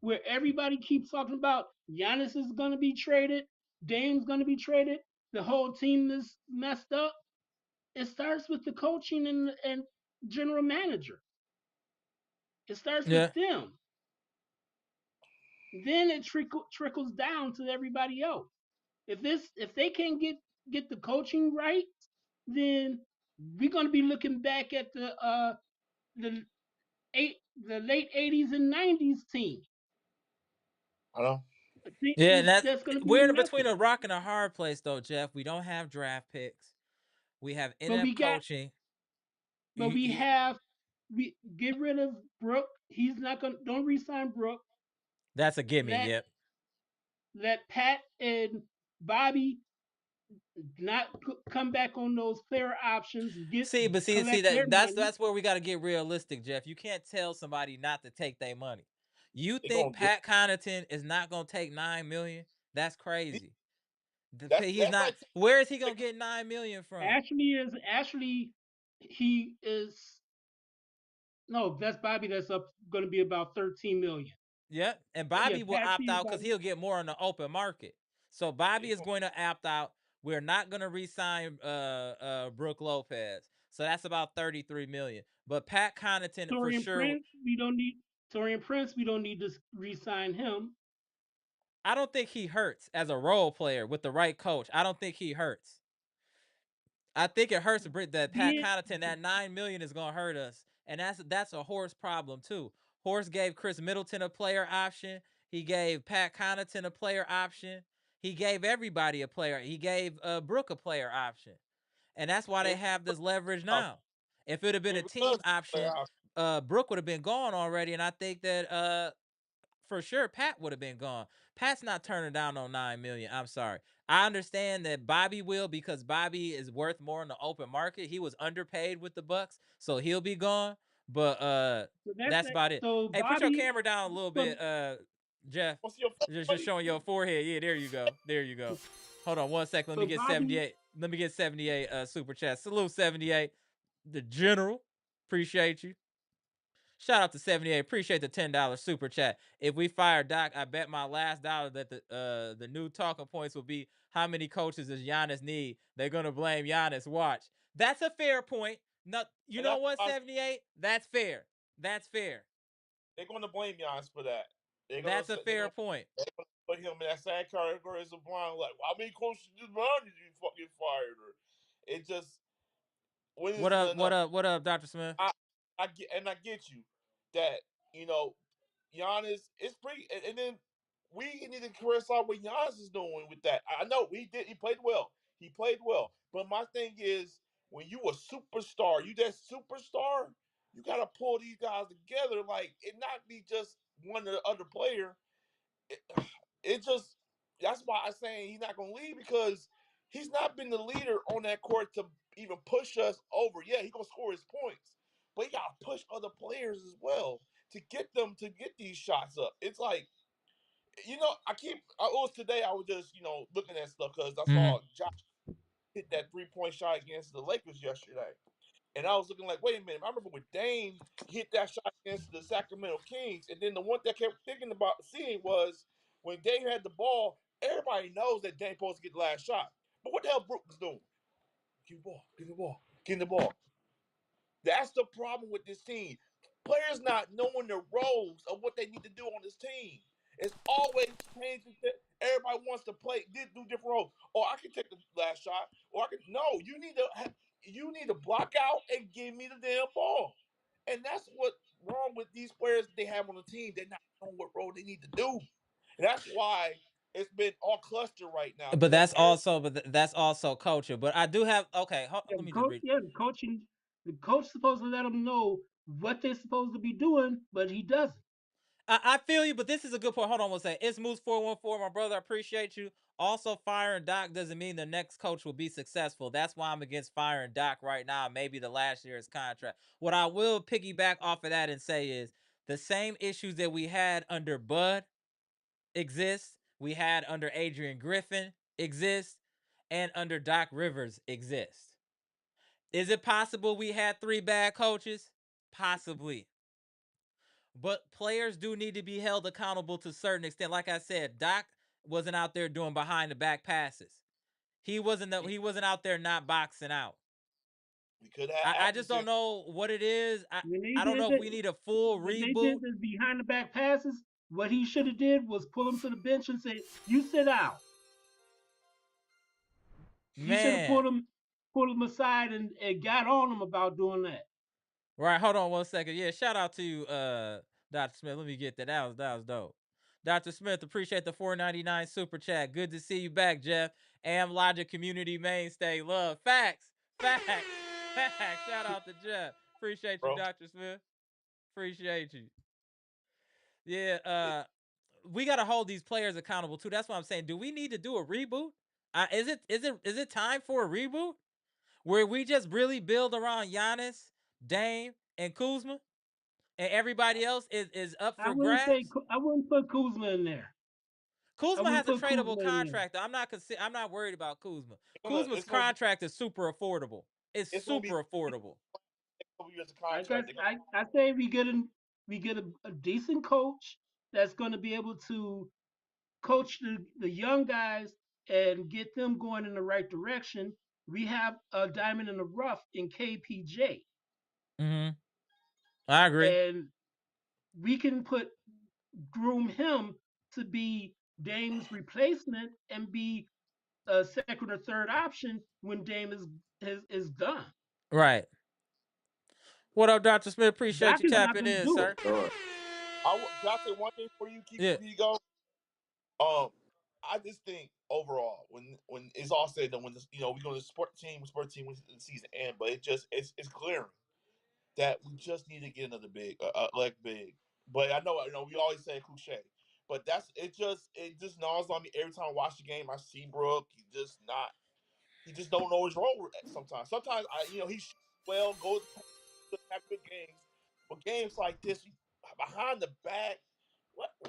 where everybody keeps talking about Giannis is going to be traded, Dame's going to be traded, the whole team is messed up. It starts with the coaching and general manager. It starts Yeah. with them. Then it trickles down to everybody else. If they can't get the coaching right, then we're going to be looking back at the the late '80s and '90s team. I know. A team Yeah, and that's going to be we're a in between message. a rock and a hard place though, Jeff. We don't have draft picks. We have But inept we got coaching. but You, we you, have we get rid of Brook. He's not going. Don't resign Brook. that's a gimme. Let Yep. let Pat and Bobby not come back on those player options. Get See collect their that money. that's where we got to get realistic, Jeff. You can't tell somebody not to take their money. You They're think gonna get Pat Connaughton is not gonna take 9 million? That's it. crazy. He's That's not. like Where is he gonna get 9 million from? Ashley he is no, that's Bobby. That's up going to be about 13 million. Yep. And But yeah, Bobby will opt Ashley is out because about he'll get more on the open market. So Bobby he's is gonna going to opt out. We're not going to re-sign Brooke Lopez. So that's about 33 million. But Pat Connaughton for Torian sure. Prince. We don't need Torian Prince. We don't need to re-sign him. I don't think he hurts as a role player with the right coach. I don't think he hurts. I think it hurts that Pat Being Connaughton, that 9 million is gonna hurt us. And that's a Horse problem too. Horse gave Chris Middleton a player option. He gave Pat Connaughton a player option. He gave everybody a player. He gave Brooke a player option. And that's why they and have this leverage now. If it had been a David Love team player option, option. Brooke would have been gone already. And I think that for sure Pat would have been gone. Pat's not turning down on 9 million. I'm sorry. I understand that Bobby will because Bobby is worth more in the open market. He was underpaid with the Bucks, so he'll be gone. But so that's that's that. about it. So Hey, put your Bobby, camera down a little so, bit, Jeff. What's your Just face? showing your forehead. Yeah, there you go. There you go. Hold on one second. Let me so get Bobby, 78. Let me get 78 super chat. Salute 78. The general. Appreciate you. Shout out to 78. Appreciate the $10 super chat. If we fire Doc, I bet my last dollar that the new talking points will be how many coaches does Giannis need? They're gonna blame Giannis. Watch. That's a fair point. No, you And know that's what, why 78? That's fair. That's fair. they're gonna blame Giannis for that. They're gonna That's a say they're fair gonna, point. they're gonna put him in that same category as LeBron. Like, how many coaches did LeBron did you fucking fired? Or it just when What is it up? What enough? up? What up, Dr. Smith? I I get you that you know Giannis is pretty, and then we need to criticize what Giannis is doing with that. I know he played well, but my thing is when you a superstar, you that superstar, you gotta pull these guys together, like it not be just one or the other player. It, it just that's why I'm saying he's not gonna leave because he's not been the leader on that court to even push us over. Yeah, he gonna score his points, but he gotta push other players as well to get them to get these shots up. It's like I was today. I was just looking at stuff because I Hmm. saw Josh hit that 3-point shot against the Lakers yesterday. And I was looking like, wait a minute. I remember when Dame hit that shot against the Sacramento Kings, and then the one that I kept thinking about seeing was when Dame had the ball. Everybody knows that Dame supposed to get the last shot, but what the hell Brook was doing? Get the ball, get the ball, get the ball. That's the problem with this team. Players not knowing the roles of what they need to do on this team. It's always changing. Everybody wants to do different roles. Or I can take the last shot. Or I can no. You need to block out and give me the damn ball. And that's what's wrong with these players they have on the team. They're not knowing what role they need to do. And that's why it's been all cluster right now But because that's also culture. But I do have okay. Yeah, Let me just read. the coach supposed to let them know what they're supposed to be doing, but he doesn't. I feel you, but this is a good point. Hold on one second. It's Moose 414, my brother. I appreciate you. Also, firing Doc doesn't mean the next coach will be successful. That's why I'm against firing Doc right now. Maybe the last year's contract. What I will piggyback off of that and say is the same issues that we had under Bud exist, we had under Adrian Griffin exist, and under Doc Rivers exist. Is it possible we had three bad coaches? Possibly. But players do need to be held accountable to a certain extent. Like I said, Doc wasn't out there doing behind the back passes. He wasn't out there not boxing out. we could I have just don't Atkinson. know what it is. I When they I don't did know if that, we need a full when they reboot. did this behind the back passes, what he should have did was pull him to the bench and say, "You sit down." He should have Man. pulled him aside and got on him about doing that. Right, hold on one second. Yeah, shout out to you, Dr. Smith. Let me get that. That was dope. Dr. Smith, appreciate the 4.99 super chat. Good to see you back, Jeff. Am Logic community mainstay. Love. Facts. Facts. Facts. Shout out to Jeff. Appreciate you, Bro. Dr. Smith. Appreciate you. Yeah, we gotta hold these players accountable too. That's what I'm saying. Do we need to do a reboot? Is it time for a reboot? Where we just really build around Giannis, Dame, and Kuzma? And everybody else is up for grabs. I wouldn't put Kuzma in there. I Kuzma wouldn't has a put tradable Kuzma in there. contract. I'm not worried about Kuzma. It's gonna Kuzma's it's gonna be contract is super affordable. It's it's gonna be super affordable. a couple years of I guess contract. They're gonna I say we get a decent coach that's going to be able to coach the young guys and get them going in the right direction. We have a diamond in the rough in KPJ, Hmm. I agree. and we can groom him to be Dame's replacement and be a second or third option when Dame is done. Right. What up, Dr. Smith? Appreciate Doc you is not tapping going to in, do sir. it. Sure. Can I say one thing before you keep Yeah. before you go? Um, I just think overall, when it's all said and done, when we're going to support the team when the season end, but it's glaring that we just need to get another big, like big. But I know, we always say cliche, but it just gnaws on me every time I watch the game. I see Brooke, he just don't know his role sometimes. Sometimes he shoots well, goes have good games, but games like this, behind the back,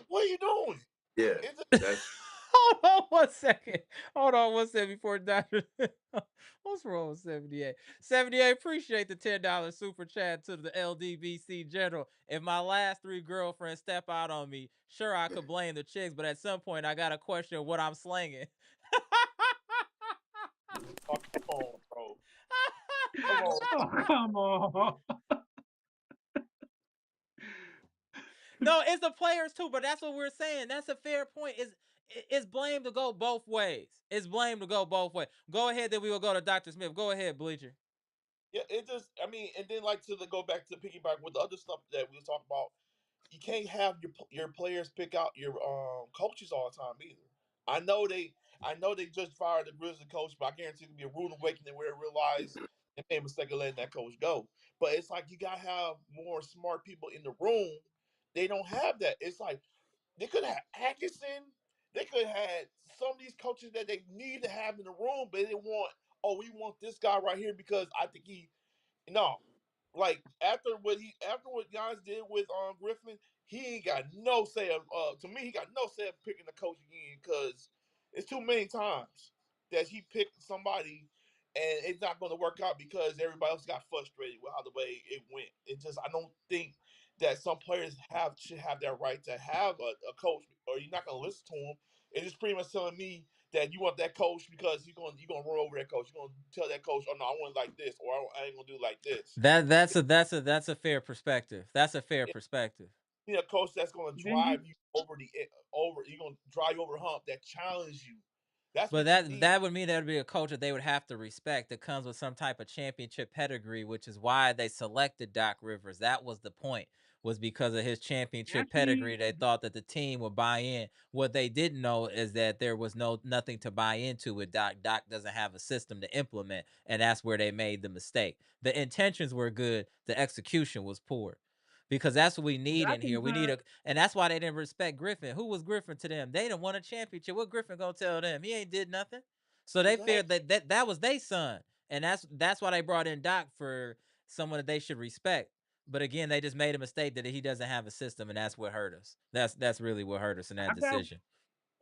what are you doing? Yeah, It's that's Hold on one second. Hold on one second before Dr. What's wrong with 78? 78, appreciate the $10 super chat to the LDBC general. If my last three girlfriends step out on me, sure, I could blame the chicks, but at some point, I got to question what I'm slinging. oh, come on, bro. Come on. Oh, come on. No, it's the players too, but that's what we're saying. That's a fair point. It's blame to go both ways. It's blame to go both ways. Go ahead, then we will go to Dr. Smith. Go ahead, Bleacher. Yeah, and then like to go back to piggyback with the other stuff that we was talking about, you can't have your players pick out your coaches all the time either. I know they I know they just fired the Grizzly coach, but I guarantee it'll be a rude awakening where they realize they made a mistake of letting that coach go. But it's like you gotta have more smart people in the room. They don't have that. It's like they could have Atkinson. They could have had some of these coaches that they need to have in the room, but they want, oh, we want this guy right here because I think no. Like after what Giannis did with Griffin, he ain't got no say. To me, he got no say of picking the coach again because it's too many times that he picked somebody and it's not going to work out because everybody else got frustrated with how the way it went. It just I don't think that some players should have that right to have a coach, or you're not going to listen to him. It's just pretty much telling me that you want that coach because you're gonna run over that coach. You're gonna tell that coach, oh no, I want it like this, or I ain't gonna do it like this. That's a fair perspective. That's a fair perspective. You need a coach that's gonna Then you drive you over. You're gonna drive you over the hump that challenge you. That's But what you that need. that would mean that would be a culture they would have to respect that comes with some type of championship pedigree, which is why they selected Doc Rivers. That was the point, was because of his championship actually, pedigree. They thought that the team would buy in. What they didn't know is that there was nothing to buy into with Doc. Doc doesn't have a system to implement, and that's where they made the mistake. The intentions were good, the execution was poor. Because that's what we need Doc in here. is We need and that's why they didn't respect Griffin. Who was Griffin to them? They didn't won a championship. What Griffin gonna tell them? He ain't did nothing. So they feared Exactly. that was their son, and that's why they brought in Doc, for someone that they should respect. But again, they just made a mistake that he doesn't have a system, and that's what hurt us. That's really what hurt us in that I got decision.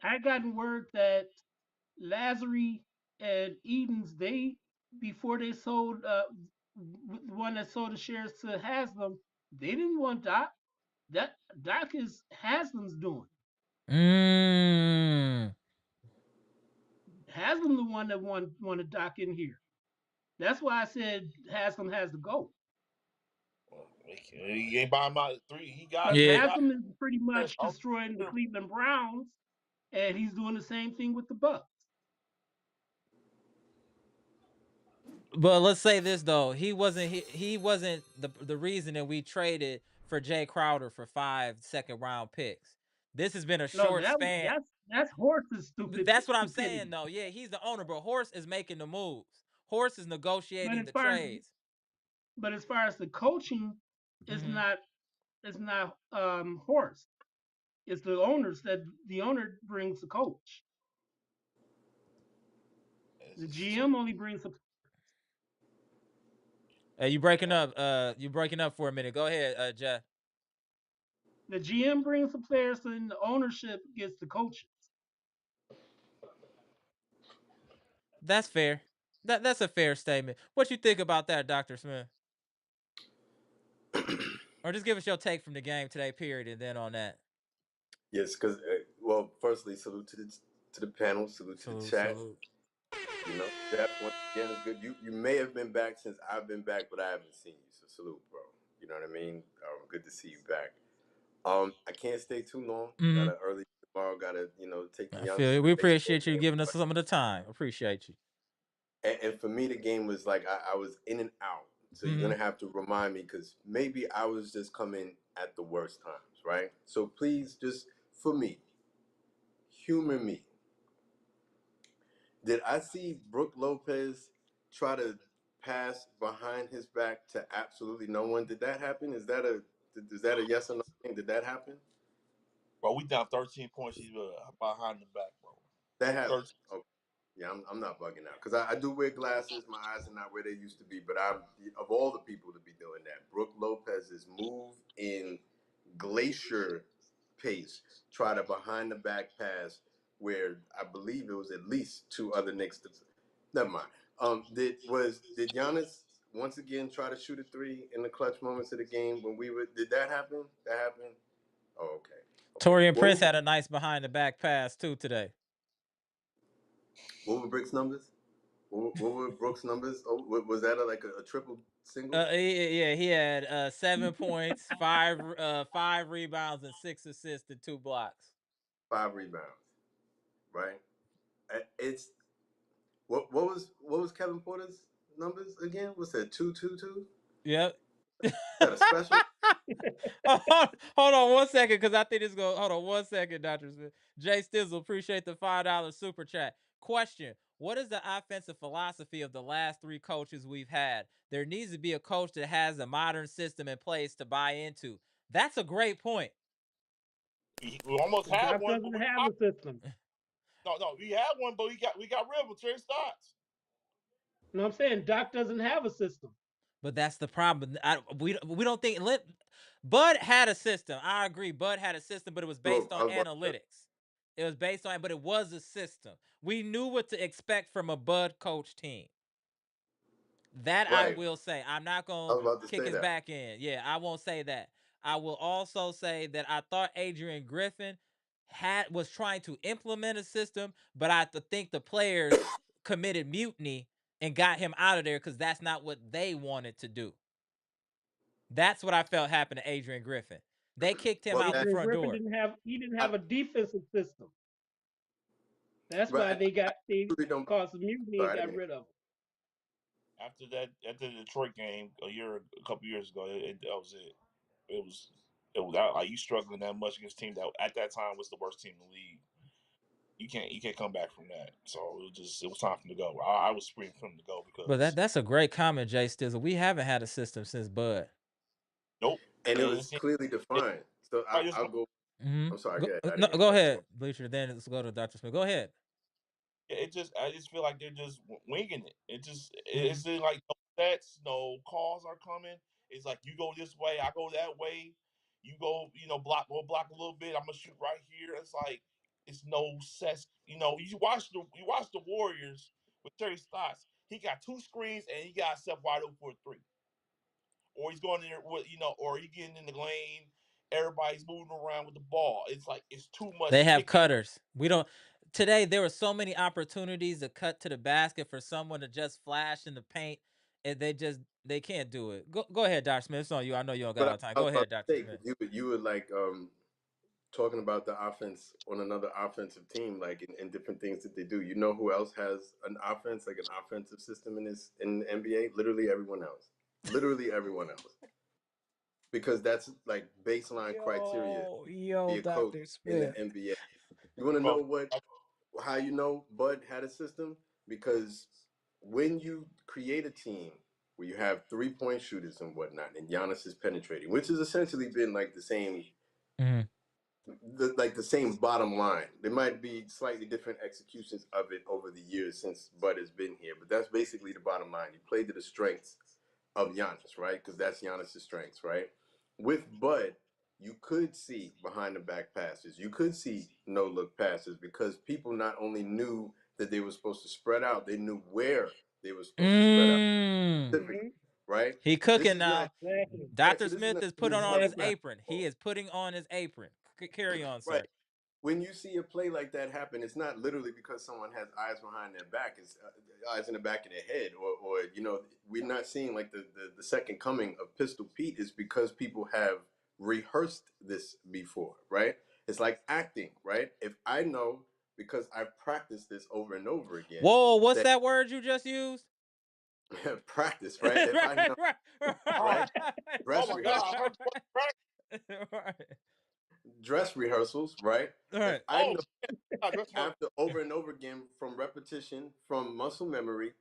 I gotten word that Lazary and Edens, they before they sold the one that sold the shares to Haslam, they didn't want Doc. That Doc is Haslam's doing. Mm. Haslam the one that wanted Doc in here. That's why I said Haslam has to go. Well, he ain't buying my three. He got Because he Yeah, got. Haslam is pretty much destroying the Cleveland Browns, and he's doing the same thing with the Bucks. but let's say this though, he wasn't the reason that we traded for Jay Crowder for 5 second round picks. This has been a No, short span. that's Horse's stupid That's what I'm saying, stupidity. though. Yeah, he's the owner, but Horse is making the moves. Horse is But negotiating as the far as trades. the coaching, is Hmm. not Horse. It's the owners that the owner brings the coach. It's The just too. GM only brings Hey, you breaking up? You breaking up for a minute? Go ahead, Jeff. the GM brings the players, and the ownership gets the coaches. That's fair. That's a fair statement. What you think about that, Doctor Smith? Or just give us your take from the game today, period, and then on that. Yes, because well, firstly, salute to the panel, salute to the Salute, chat. salute. You know, Jeff, once again, is good. You may have been back since I've been back, but I haven't seen you. So salute, bro. You know what I mean? Good to see you back. I can't stay too long. Got Hmm. to early tomorrow. Got to take the I feel youngsters it. to We the baseball appreciate you game. giving us some of the time. Appreciate you. And for me, the game was like I was in and out. So you're Hmm. gonna have to remind me because maybe I was just coming at the worst times, right? So please, just for me, humor me. Did I see Brooke Lopez try to pass behind his back to absolutely no one? Did that happen? Is that a yes or no thing? Did that happen? Bro, we down 13 points. He's behind the back, bro. That happened. 13. Okay. Yeah, I'm not bugging out because I do wear glasses. My eyes are not where they used to be. But I'm of all the people to be doing that, Brooke Lopez's move in glacier pace, try to behind the back pass where I believe it was at least two other Knicks. Never mind. Did Giannis once again try to shoot a three in the clutch moments of the game when we were? Did that happen? That happened. Oh, okay. Okay. Torian Prince had a nice behind the back pass too today. What were Brick's numbers? What were Brooks' numbers? Oh, was that like a triple single? Yeah, he had 7 points, five rebounds, and 6 assists and 2 blocks. 5 rebounds, right? It's what was Kevin Porter's numbers again? What's that? 2-2-2? Yep. Is that a special? Hold on 1 second, because I think it's going. Hold on 1 second, Doctor Smith. Jay Stizzle, appreciate the $5 super chat. Question: what is the offensive philosophy of the last three coaches we've had? There needs to be a coach that has a modern system in place to buy into. That's a great point. We almost had Doc one, but doesn't we have lost. a system. No, we had one, but we got rid of him. Terry Stotts. No, I'm saying Doc doesn't have a system. But that's the problem. We don't think Bud had a system. I agree. Bud had a system, but it was So based I on was about to, analytics. It was based on, but it was a system. We knew what to expect from a Bud coach team. That I right. will say. I'm not I gonna was about to kick say his that. back in. Yeah, I won't say that. I will also say that I thought Adrian Griffin was trying to implement a system, but think the players committed mutiny and got him out of there because that's not what they wanted to do. That's what I felt happened to Adrian Griffin. They kicked him Well, out the that Adrian front Griffin door. didn't I, have a defensive system. That's why right. they I really don't. caused some mutiny and Sorry, I got didn't. rid of him. After the Detroit game a couple years ago, that was it. It was out. Like you struggling that much against a team that at that time was the worst team in the league. You can't come back from that. So it was time for him to go. I was screaming for him to go But because that's a great comment, Jay Stizzle. We haven't had a system since Bud. nope. And it And was clearly defined. So I'll go. I'm sorry. Go, I no, didn't mean to go cut you ahead, off. Bleacher. Then let's go to Dr. Smith. Go ahead. I just feel like they're just winging it. Mm-hmm. It's like no sets, no calls are coming. It's like you go this way, I go that way. You go, block a little bit. I'm gonna shoot right here. It's like it's no sets. You watch the Warriors with Terry Stotts. He got two screens and he got himself wide open for a three, or he's going in there with or he getting in the lane. Everybody's moving around with the ball. It's like it's too They much have picking. cutters. We don't. Today there were so many opportunities to cut to the basket for someone to just flash in the paint, and they can't do it. Go ahead, Dr. Smith. It's on you. I know you don't got But all the time. I Go was about ahead, to Dr. say Smith. because you were like talking about the offense on another offensive team, like in different things that they do. You know who else has an offense, like an offensive system in the NBA? Literally everyone else. Literally everyone else. Because that's like baseline criteria to Yo, be a coach Dr. in the Smith. NBA. You want to Well, know how you know Bud had a system? Because when you create a team where you have 3-point shooters and whatnot, and Giannis is penetrating, which has essentially been like Mm-hmm. the same bottom line. There might be slightly different executions of it over the years since Bud has been here, but that's basically the bottom line. You play to the strengths of Giannis, right? Because that's Giannis' strengths, right? With Bud, you could see behind the back passes. You could see no look passes because people not only knew that they were supposed to spread out, they knew where they were supposed to spread out Mm. specifically, Hmm. right? He This cooking is not now. Exactly. right. Dr. So this is Smith not is putting on his Exactly. Louisiana apron. He basketball, is putting on his apron. Carry on, right? sir. When you see a play like that happen, it's not literally because someone has eyes behind their back. It's eyes in the back of their head, or we're not seeing like the second coming of Pistol Pete. Is because people have rehearsed this before, right? It's like acting, right? If I know because I've practiced this over and over again, Whoa, what's that that word you just used? practice, right? If I right, know, right, right, oh, right, oh dress my God, rehearsals, right, dress rehearsals, right? If right. I oh, know yeah, that's hurt. after over and over again from repetition, from muscle memory,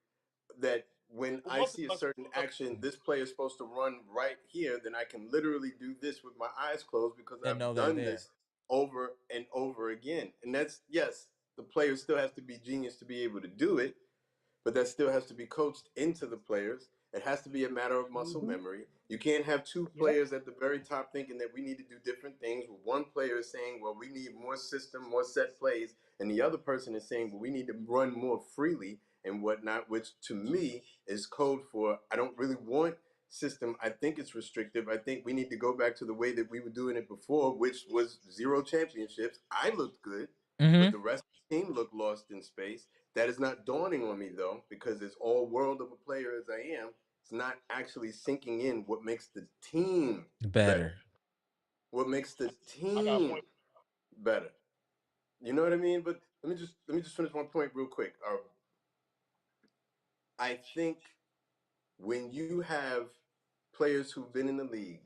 that when Well, I see a certain muscle, action, this player is supposed to run right here, then I can literally do this with my eyes closed because And know I've they're done there. this over and over again. And that's, yes, the player still has to be genius to be able to do it, but that still has to be coached into the players. It has to be a matter of muscle Hmm. memory. You can't have two Yep. players at the very top thinking that we need to do different things. One player is saying, well, we need more system, more set plays. And the other person is saying, well, we need to run more freely and whatnot, which to me is code for I don't really want system. I think it's restrictive. I think we need to go back to the way that we were doing it before, which was 0 championships. I looked good, but Mm-hmm. the rest of the team looked lost in space. That is not dawning on me though, because as all world of a player as I am, it's not actually sinking in what makes the team better. Better. What makes the I got a team point. better. You know what I mean? But let me just finish one point real quick. I think when you have players who've been in the league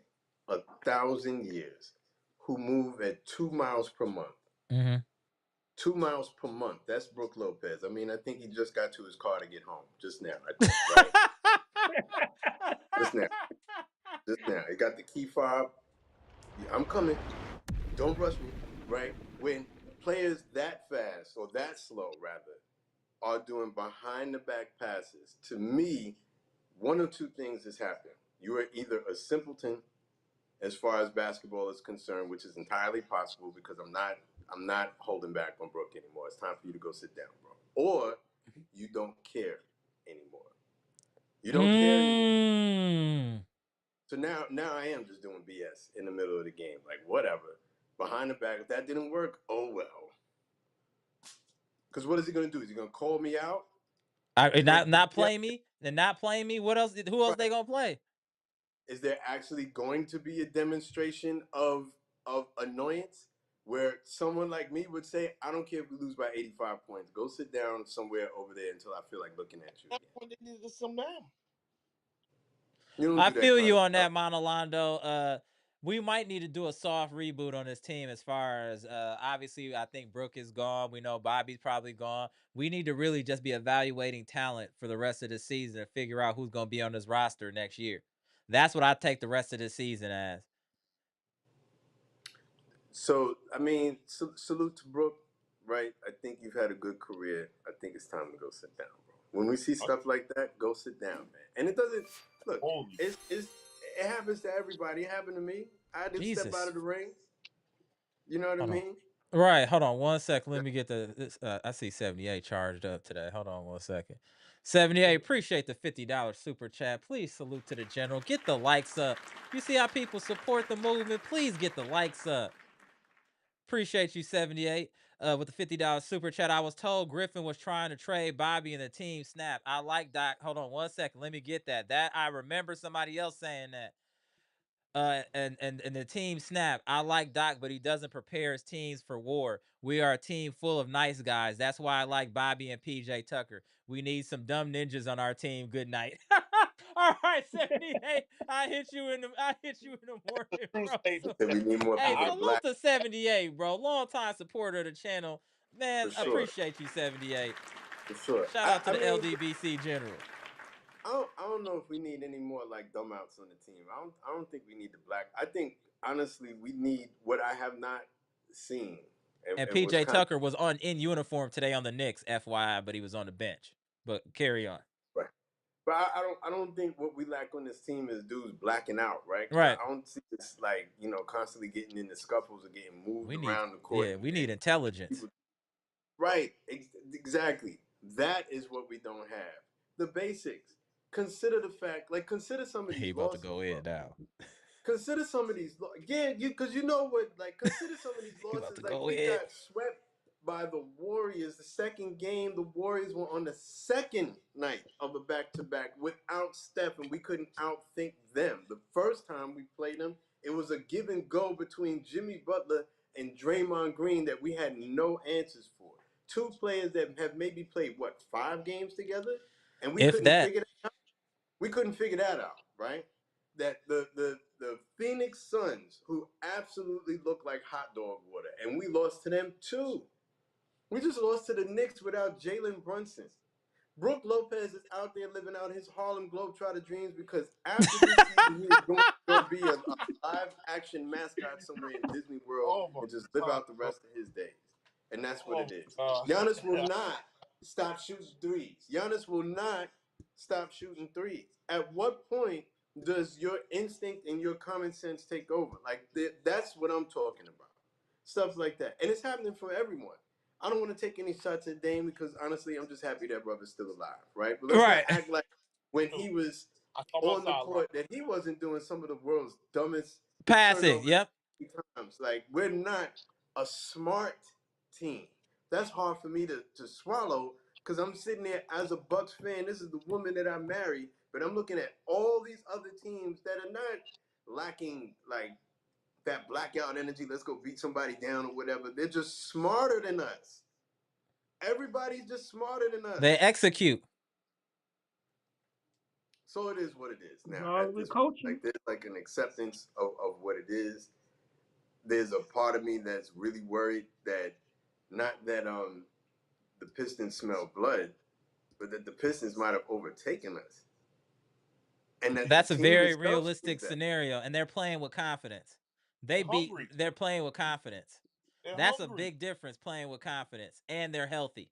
1,000 years who move at 2 miles per month, Mm-hmm. 2 miles per month. That's Brooke Lopez. I mean, I think he just got to his car to get home just now. I think, right? Just now. Just now. He got the key fob. I'm coming. Don't rush me. Right? When players that fast or that slow, rather, are doing behind the back passes, to me, one or two things has happened. You are either a simpleton as far as basketball is concerned, which is entirely possible because I'm not holding back on Brooke anymore. It's time for you to go sit down, bro. Or you don't care anymore. You don't care anymore. Mm. So now I am just doing BS in the middle of the game. Like whatever. Behind the back, if that didn't work, oh well. Because what is he gonna do? Is he gonna call me out? I He's gonna not yeah, play me and not playing me. What else? Who else they right. gonna play? Is there actually going to be a demonstration of annoyance where someone like me would say, I don't care if we lose by 85 points. Go sit down somewhere over there until I feel like looking at you That's again. when they needed to some now. You don't I do that feel kind you of on stuff. that, Monolondo. We might need to do a soft reboot on this team as far as obviously I think Brooke is gone. We know Bobby's probably gone. We need to really just be evaluating talent for the rest of the season and figure out who's gonna be on this roster next year. That's what I take the rest of the season as. So, I mean, salute to Brooke, right? I think you've had a good career. I think it's time to go sit down, bro. When we see I stuff like that, go sit down, man. And it doesn't, look, Holy it happens to everybody. It happened to me. I didn't step out Jesus. of the ring. You know what I Hold on. mean? Right, hold on one second. Let me get this. I see 78 charged up today. Hold on one second. 78, appreciate the $50 super chat. Please salute to the general. Get the likes up. You see how people support the movement? Please get the likes up. Appreciate you, 78. With the $50 super chat. I was told Griffin was trying to trade Bobby and the team snap. I like Doc. Hold on one second. Let me get that. That I remember somebody else saying that. And the team snap. I like Doc, but he doesn't prepare his teams for war. We are a team full of nice guys. That's why I like Bobby and PJ Tucker. We need some dumb ninjas on our team. Good night. All right, 78. I hit you in the morning, true bro. statement. That we need more Hey, people I to agree. salute black to 78, bro. Long time supporter of the channel. Man, for sure, appreciate you, 78. for sure. Shout I, out to I the mean, LDBC general. I don't know if we need any more like dumbouts on the team. I don't think we need the black. I think honestly we need what I have not seen And and what's PJ kind of Tucker was on in uniform today on the Knicks, FYI, but he was on the bench. But carry on. right. But I don't think what we lack on this team is dudes blacking out, right? Because Right. I don't see this like constantly getting into scuffles or getting moved We need around the court yeah, we need and intelligence. people. Right, exactly. That is what we don't have. The basics. Consider the fact, like consider some of He these about to losses, go bro. in now. Consider some of these again, because you know what, like consider some of these He about to losses. Like go we in. got swept by the Warriors. The second game, the Warriors were on the second night of a back-to-back without Steph, and we couldn't outthink them. The first time we played them, it was a give and go between Jimmy Butler and Draymond Green that we had no answers for. Two players that have maybe played what 5 games together, and we If couldn't that. figure that out, right? That the Phoenix Suns, who absolutely look like hot dog water, and we lost to them too. We just lost to the Knicks without Jalen Brunson. Brooke Lopez is out there living out his Harlem Globetrotter dreams because after this season, he is going to go be a live action mascot somewhere in Disney World Oh my and just live god, out the bro. rest of his days. And that's what Oh it is. my god. Giannis will not stop shooting threes. Giannis will not stop shooting threes. At what point does your instinct and your common sense take over? Like, that's what I'm talking about. Stuff like that. And it's happening for everyone. I don't want to take any shots at Dame because honestly, I'm just happy that brother's still alive, right? But let's not Right. act like when Dude, he was I saw my on the sideline. court that he wasn't doing some of the world's dumbest Passing. turnovers Yep. times. Like we're not a smart team. That's hard for me to swallow because I'm sitting there as a Bucks fan. This is the woman that I married, but I'm looking at all these other teams that are not lacking like that blackout energy. Let's go beat somebody down or whatever. They're just smarter than us. Everybody's just smarter than us. They execute. So it is what it is It's now all at with this point. coaching. Like there's like an acceptance of what it is. There's a part of me that's really worried that not that the Pistons smell blood, but that the Pistons might have overtaken us. And that the That's a team very itself sees realistic that. scenario, and they're playing with confidence. They're hungry. They're playing with confidence. They're That's a hungry. big difference playing with confidence, and they're healthy.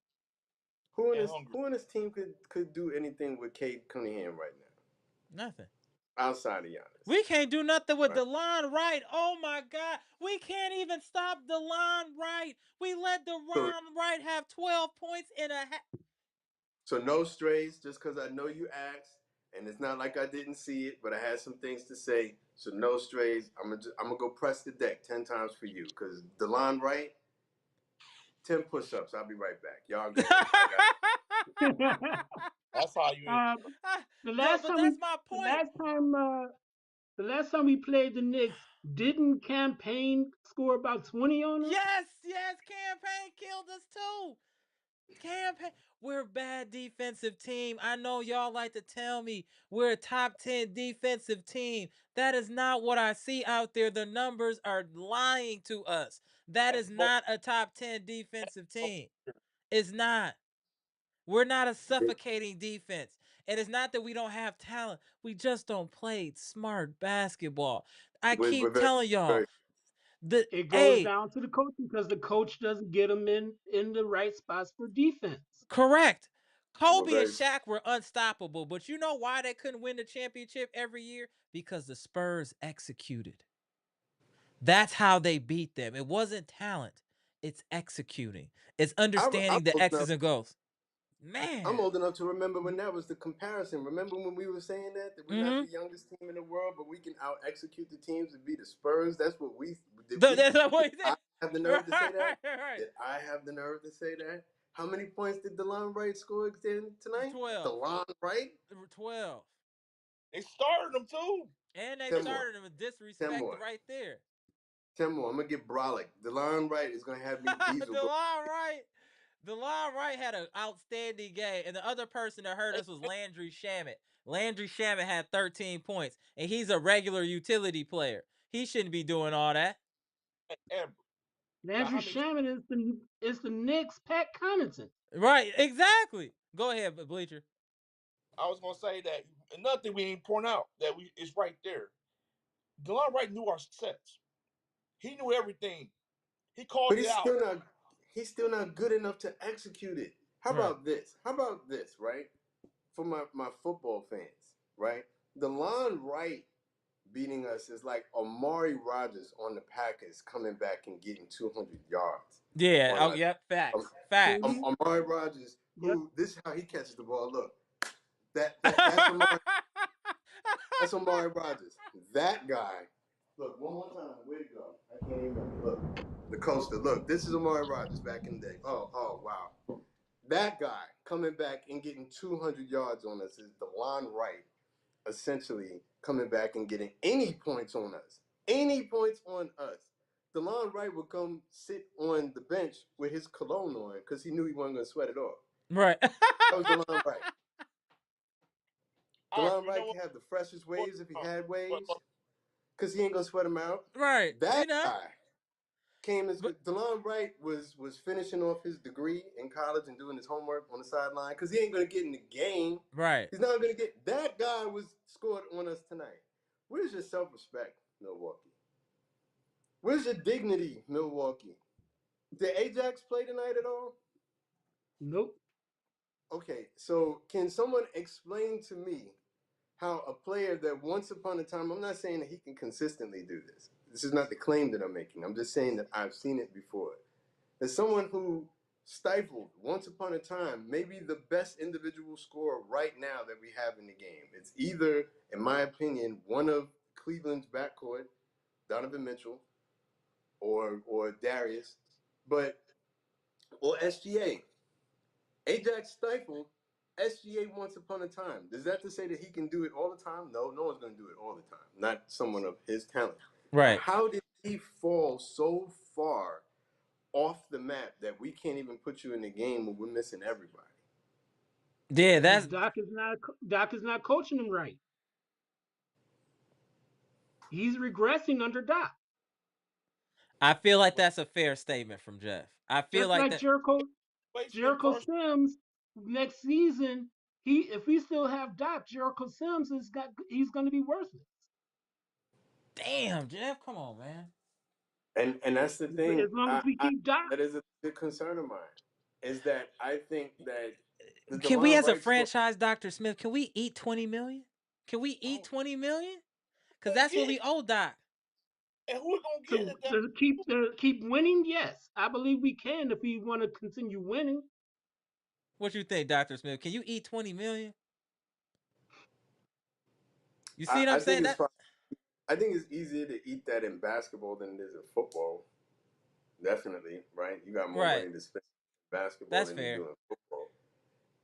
Who in And this hungry. who in this team could do anything with Cade Cunningham right now? Nothing. outside of Giannis, We can't do nothing with right? DeLon Wright. Oh my God. We can't even stop DeLon Wright. We let So DeLon Wright have 12 points in a half. so no strays, just because I know you asked, and it's not like I didn't see it, but I had some things to say. So no strays. I'm gonna go press the deck 10 times for you, because Delon Wright, 10 push-ups. I'll be right back. Y'all go ahead. I got. That's how you. um, the Duh, last but time we that's my the point. last time the last time we played the Knicks, didn't Campaign score about 20 on us? Yes, yes, campaign killed us too. Campaign. We're a bad defensive team. I know y'all like to tell me we're a top 10 defensive team. That is not what I see out there. The numbers are lying to us. That That's is both. not a top 10 defensive team. It's not. We're not a It. suffocating defense. And it's not that we don't have talent. We just don't play smart basketball. I We're keep very, telling very. y'all, the It goes hey, down to the coaching because the coach doesn't get them in the right spots for defense. correct. We're Kobe and very. Shaq were unstoppable, but you know why they couldn't win the championship every year? Because the Spurs executed. That's how they beat them. It wasn't talent, it's executing. It's I'm understanding the old enough. X's and goals. I'm Man. old enough to remember when that was the comparison. Remember when we were saying that we're not Mm-hmm. the youngest team in the world, but we can out execute the teams and beat the Spurs. That's what we did. That's not what he I said. have the nerve to say Right, that. right. Did I have the nerve to say that? How many points did DeLon Wright score again tonight? 12. DeLon Wright, 12. They started them too. And they 10 more, started him with 10 disrespect more, right there. 10 more. I'm gonna get brolic. DeLon Wright is gonna have me diesel go. DeLon Wright. DeLon Wright had an outstanding game. And the other person that hurt Hey, us was Landry Shamet. Landry Shamet had 13 points. And he's a regular utility player. He shouldn't be doing all that. Amber. Got Landry how many? Shaman is the Knicks' Pat Connaughton. Right, exactly. Go ahead, Bleacher. I was gonna say that another thing we ain't point out that we is right there. Delon Wright knew our success. He knew everything. He But called it out. he's still not good enough to execute it. How Right. about this? How about this, right? For my football fans, right? DeLon Wright beating us is like Amari Rogers on the Packers coming back and getting 200 yards Yeah. on Oh, us. yep. Um, Facts. Facts. Amari Rogers, Yep. who this is how he catches the ball. Look, that's Amari Rogers. That guy. Look, one more time. Where'd it go? I can't even remember. Look, the coaster. Look, this is Amari Rogers back in the day. Oh, wow. That guy coming back and getting 200 yards on us is DeLon Wright, essentially coming back and getting any points on us. Any points on us. DeLon Wright would come sit on the bench with his cologne on because he knew he wasn't going to sweat it off. Right. That was DeLon Wright. DeLon You know Wright what? can have the freshest What- waves if he uh, had waves what- because he ain't going to sweat them out. Right. You That know. guy came as But DeLon Wright was finishing off his degree in college and doing his homework on the sideline because he ain't gonna get in the game. right. He's not gonna get. That guy was scored on us tonight. Where's your self-respect, Milwaukee? Where's your dignity, Milwaukee? Did Ajax play tonight at all? Nope. Okay, so can someone explain to me how a player that once upon a time, I'm not saying that he can consistently do this. This is not the claim that I'm making. I'm just saying that I've seen it before. As someone who stifled once upon a time maybe the best individual scorer right now that we have in the game. It's either, in my opinion, one of Cleveland's backcourt, Donovan Mitchell, or Darius, but or SGA. Ajax stifled SGA once upon a time. Is that to say that he can do it all the time? No, no one's going to do it all the time. Not someone of his talent. But Right. how did he fall so far off the map that we can't even put you in the game when we're missing everybody? Yeah. Because That's. Doc is not coaching him right. He's regressing under Doc. I feel like that's a fair statement from Jeff. I feel Just like like that. Replacement Jericho person. Sims next season, he if we still have Doc, Jericho Sims he's going to be worthless Damn, Jeff. Come on, man. And that's the thing. as long as we keep Doc. That is a big concern of mine. Is that I think that the Can we, DeLon as a Wright story. franchise, Dr. Smith, can we eat 20 million? Can we eat Oh, 20 million? Cause let's that's what get we it. owe Doc. And who we gonna get To, at that? to keep winning, yes, I believe we can if we want to continue winning. What you think, Dr. Smith? Can you eat 20 million? You see what I I'm think saying? it's That fine. I think it's easier to eat that in basketball than it is in football. Definitely, right? You got more right. money to spend in basketball That's than you fair. do in football.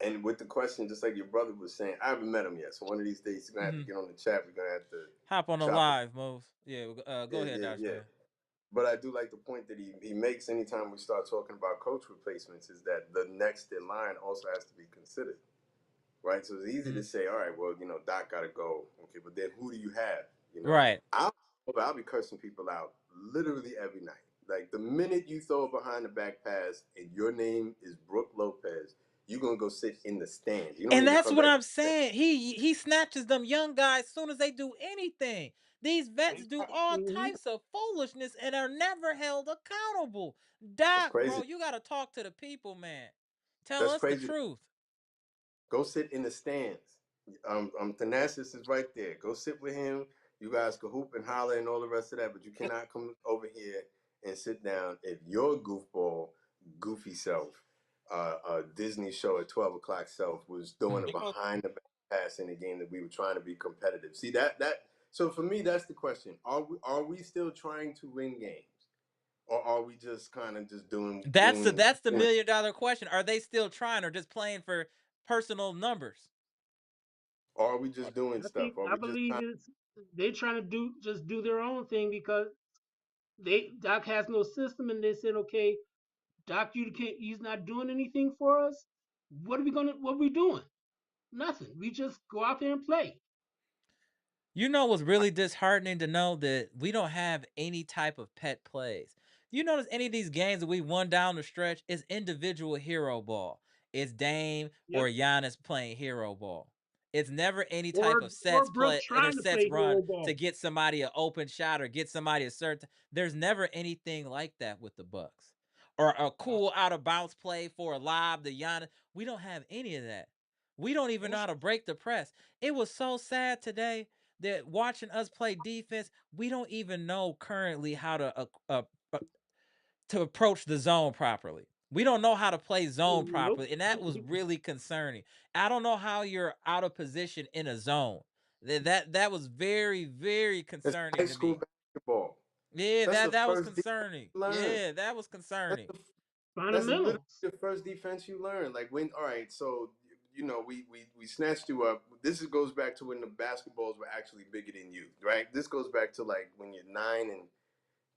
And with the question, just like your brother was saying, I haven't met him yet. So one of these days, he's gonna have to Hmm. get on the chat. We're gonna have to Hop on the chop it. live, moves. Yeah, go Yeah, ahead, yeah, Dr. yeah. Smith. But I do like the point that he makes anytime we start talking about coach replacements is that the next in line also has to be considered. Right? So it's easy to Mhm. say, all right, well, Doc got to go. Okay, but then who do you have? Right. I'll be cursing people out literally every night. Like the minute you throw it behind the back pass and your name is Brooke Lopez, you're gonna go sit in the stands. You don't And even that's come what back. I'm saying. He snatches them young guys soon as they do anything. These vets He's do not, all Hmm. types of foolishness and are never held accountable. That's Doc, bro, crazy. you gotta talk to the people, man. Tell That's us the crazy. truth. Go sit in the stands. Thanasis is right there. Go sit with him. You guys can hoop and holler and all the rest of that, but you cannot come over here and sit down if your goofball, goofy self, Disney show at 12 o'clock self was doing Mm. a they gonna behind the back pass in a game that we were trying to be competitive. See that. So for me, that's the question: Are we still trying to win games, or are we just kind of just doing doing That's the doing, $1 million question. Are they still trying or just playing for personal numbers? or are we just doing I stuff? think Are I we just believe it's they trying to do their own thing because Doc has no system and they said, okay, Doc, you can't. He's not doing anything for us. What are we doing? Nothing. We just go out there and play. You know what's really disheartening to know that we don't have any type of pet plays. You notice any of these games that we won down the stretch is individual hero ball. It's Dame Yep. or Giannis playing hero ball. It's never any type Or of or sets Brooke play or trying to sets play run hero to ball. get somebody an open shot or get somebody a certain. There's never anything like that with the Bucks. Or a cool out of bounce play for a lob to Giannis. We don't have any of that. We don't even know how to break the press. It was so sad today that watching us play defense, we don't even know currently how uh, to approach the zone properly. We don't know how to play zone Nope. properly, and that was really concerning. I don't know how you're out of position in a zone. That was very very It's high concerning to school me. basketball. Yeah, That's the that was first defense concerning. you learn. Yeah, that was That's concerning. the, that's literally Fundamentals. the first defense you learn. Like when, all right, so we snatched you up. Goes back to when the basketballs were actually bigger than you, right? This goes back to like when you're 9 and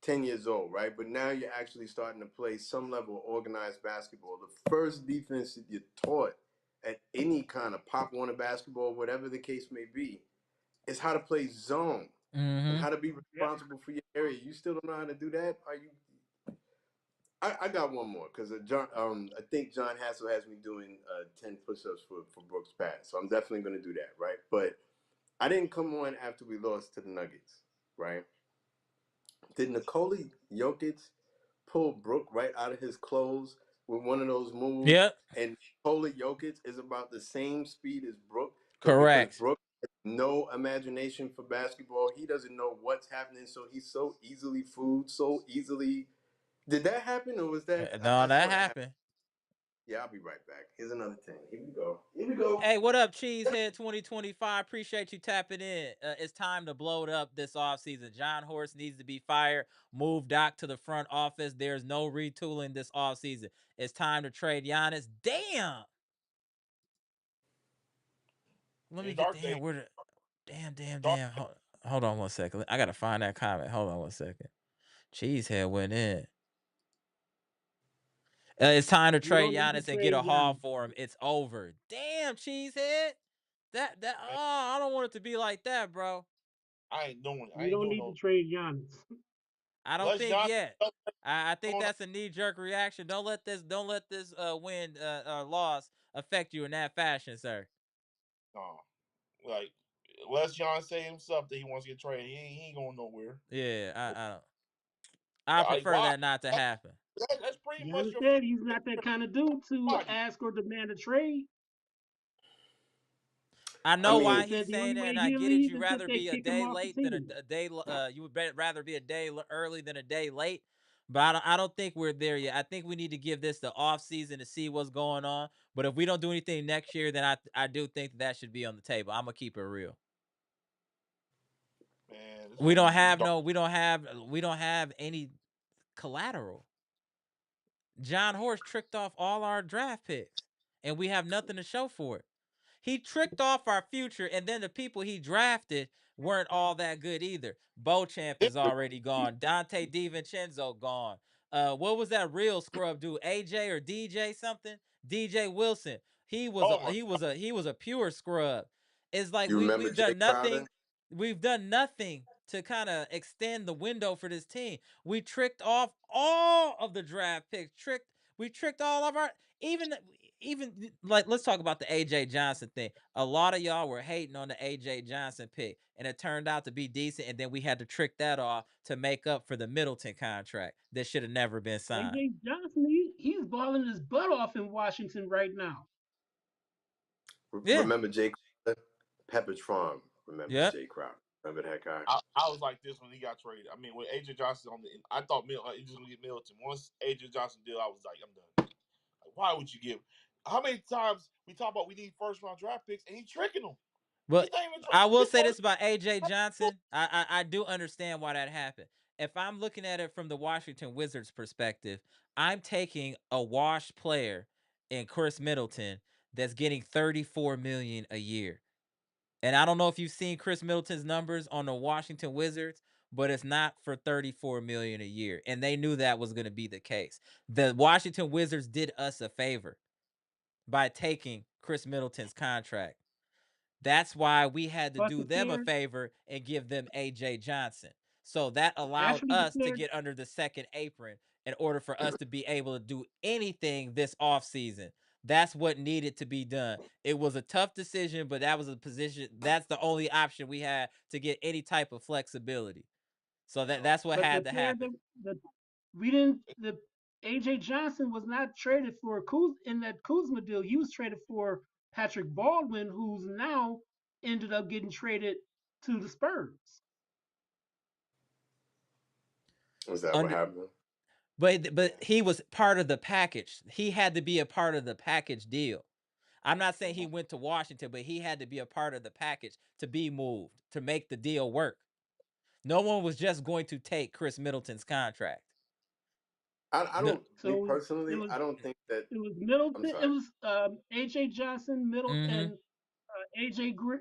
10 years old, right? But now you're actually starting to play some level of organized basketball. The first defense that you're taught at any kind of Pop Warner basketball, whatever the case may be, is how to play zone and Hmm. how to be Yep. responsible for your area. You still don't know how to do that? Are you? I got one more because John. I think John Hassel has me doing 10 push-ups for Brooks Pass, so I'm definitely going to do that, right? But I didn't come on after we lost to the Nuggets, right? Did Nikola Jokic pull Brook right out of his clothes with one of those moves? Yep. And Nikola Jokic is about the same speed as Brook, but because Correct. Brook has no imagination for basketball, he doesn't know what's happening, so he's so easily fooled, so easily. Did that happen, or was that? No, I that saw that happen. happened. Yeah, I'll be right back. Here's another 10. Here we go. Here we go. Hey, what up, Cheesehead 2025? Appreciate you tapping in. It's time to blow it up this offseason. John Horst needs to be fired. Move Doc to the front office. There's no retooling this offseason. It's time to trade Giannis. Damn. Let me it's get dark day. damn. Where the Dark. damn. Hold on one second. I gotta find that comment. Hold on one second. Cheesehead went in. It's time to We trade don't need to Giannis and get trade a haul Giannis. for him. It's over. Damn, Cheesehead. I don't want it to be like that, bro. I ain't doing. I We ain't don't doing need to no. trade Giannis. I don't Unless think John. yet. I think No, that's a knee jerk reaction. Don't let this win loss affect you in that fashion, sir. no. Like, unless John say himself that he wants to get traded, he ain't going nowhere. Yeah, I don't. I Like, prefer why? that not to That, happen. that's pretty much Giannis your said he's not that kind of dude to body. ask or demand a trade. I I know mean, why He he's said the saying only that, way and I he'll get it. leave You is if rather they be a kick him day off the late than team. a day. You would rather be a day early than a day late. But I don't think we're there yet. I think we need to give this the off season to see what's going on. But if we don't do anything next year, then I do think that should be on the table. I'm gonna keep it real. Man, it's We gonna don't be have dark. no. We don't have any collateral. John Horst tricked off all our draft picks, and we have nothing to show for it. He tricked off our future, and then the people he drafted weren't all that good either. Beauchamp is already gone. Dante DiVincenzo gone. What was that real scrub dude? AJ or DJ something? DJ Wilson. Oh my He was a pure scrub. It's like you remember we've Jay done Crowder? nothing. We've done nothing to kind of extend the window for this team. We tricked off all of the draft picks. We tricked all of our even like let's talk about the AJ Johnson thing. A lot of y'all were hating on the AJ Johnson pick, and it turned out to be decent. And then we had to trick that off to make up for the Middleton contract that should have never been signed. AJ Johnson, he's balling his butt off in Washington right now. Yeah, Remember Jay Crowder? Pepperidge Farm remembers yep. Jay Crowder. Remember that guy? I was like this when he got traded. I mean, when AJ Johnson on the, I thought he was gonna get Middleton. Once AJ Johnson did, I was like, I'm done. Like, why would you give? How many times we talk about we need first round draft picks and he tricking them? He's But not even I will his say first. this about AJ Johnson. I do understand why that happened. If I'm looking at it from the Washington Wizards perspective, I'm taking a wash player in Chris Middleton that's getting 34 million a year. And I don't know if you've seen Chris Middleton's numbers on the Washington Wizards, but it's not for 34 million a year. And they knew that was going to be the case. The Washington Wizards did us a favor by taking Chris Middleton's contract. That's why we had to But do the them a player, favor and give them AJ Johnson. So that allowed actually, the us to player, get under the second apron in order for us to be able to do anything this offseason. That's what needed to be done. It was a tough decision, but that was a position. That's the only option we had to get any type of flexibility. So So that's what but the had to player happen. that the we didn't the AJ Johnson was not traded for in that Kuzma deal. He was traded for Patrick Baldwin, who's now ended up getting traded to the Spurs. Was that what Under happened? but he was part of the package. He had to be a part of the package deal. I'm not saying he went to Washington, but he had to be a part of the package to be moved to make the deal work. No one was just going to take Chris Middleton's contract. I No, don't. Me So it personally, was I don't think that. it was I'm Middleton. It sorry. was AJ Johnson, mm-hmm, Middleton,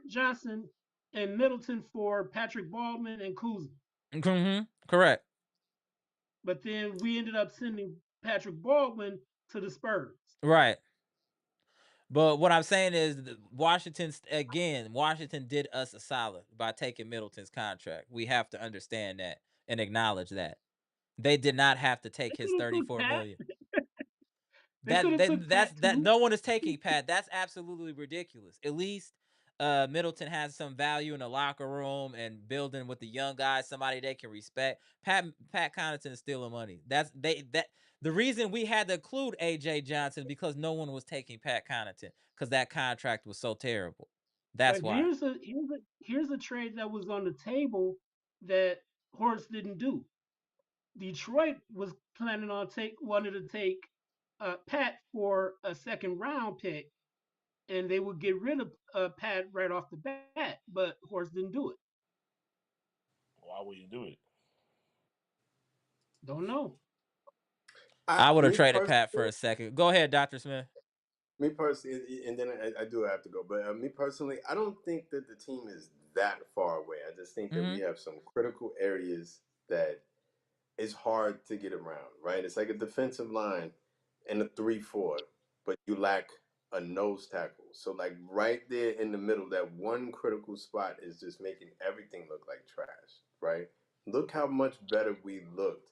Johnson, and Middleton for Patrick Baldwin and Kuzma. mm-hmm, correct, But then we ended up sending Patrick Baldwin to the Spurs. right. But what I'm saying is, Washington did us a solid by taking Middleton's contract. We have to understand that and acknowledge that they did not have to take They his could have took 34 Pat. million. They could have took That's Pat that too. no one is taking Pat. That's absolutely ridiculous. At least Middleton has some value in the locker room and building with the young guys, somebody they can respect. Pat Connaughton is stealing money. That's they that the reason we had to include AJ Johnson because no one was taking Pat Connaughton because that contract was so terrible. That's But why. here's a trade that was on the table that Horst didn't do. Detroit was planning on take wanted to take Pat for a second round pick, and they would get rid of Pat right off the bat. But Horst didn't do it. why would you do it? Don't know. I would have Me traded Pat for personally, a second. Go ahead, Dr. Smith. me personally, and then I do have to go. But me personally, I don't think that the team is that far away. I just think that we Mm-hmm. have some critical areas that is hard to get around. Right? It's like a defensive line and a 3-4, but you lack a nose tackle. So like right there in the middle, that one critical spot is just making everything look like trash. Right? Look how much better we looked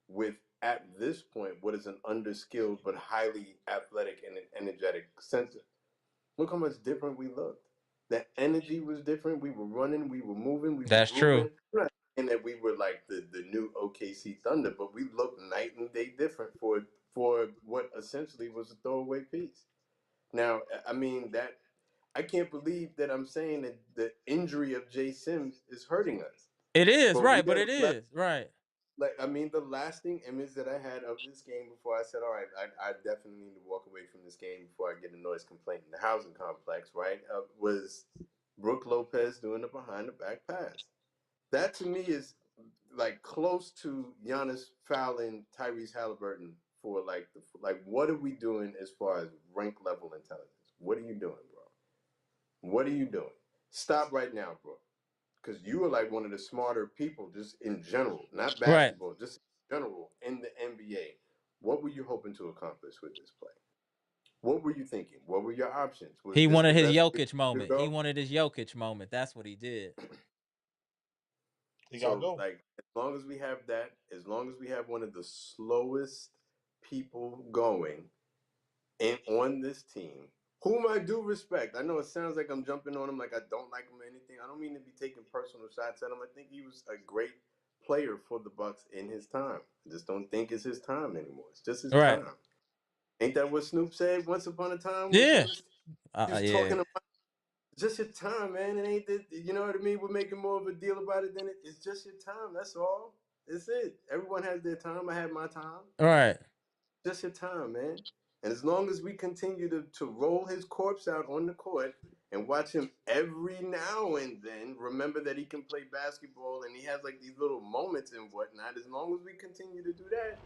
with at this point what is an underskilled but highly athletic and energetic center. Look how much different we looked. The energy was different. We were running, we were moving, we were That's true. grooving. I'm not saying that we were like the new OKC Thunder, but we looked night and day different for what essentially was a throwaway piece. Now, I mean that I can't believe that I'm saying that the injury of Jay Sims is hurting us. It is But we right, but have it is right. I mean, the lasting image that I had of this game before I said, all right, I definitely need to walk away from this game before I get a noise complaint in the housing complex, right? Was Brooke Lopez doing the behind the back pass. That to me is like close to Giannis fouling Tyrese Halliburton for like what are we doing as far as rank level intelligence? What are you doing, bro? What are you doing? Stop right now, bro. Because you are like one of the smarter people just in general, not Right. basketball, just in general in the NBA. What were you hoping to accomplish with this play? What were you thinking? What were your options? Was He this the wanted his best way Jokic to moment. He go? wanted his Jokic moment. That's what he did. He gotta So, go. like, as long as we have that, as long as we have one of the slowest people going and on this team, whom I do respect. I know it sounds like I'm jumping on him, like I don't like him or anything. I don't mean to be taking personal shots at him. I think he was a great player for the Bucks in his time. I just don't think it's his time anymore. It's just his Right. time. Ain't that what Snoop said once upon a time when Yeah. he was Yeah. talking about just your time, man? It ain't that, you know what I mean? We're making more of a deal about it than it's just your time. That's all. It's it. Everyone has their time. I had my time. Right. Just your time, man. And as long as we continue to roll his corpse out on the court and watch him every now and then remember that he can play basketball and he has like these little moments and whatnot, as long as we continue to do that,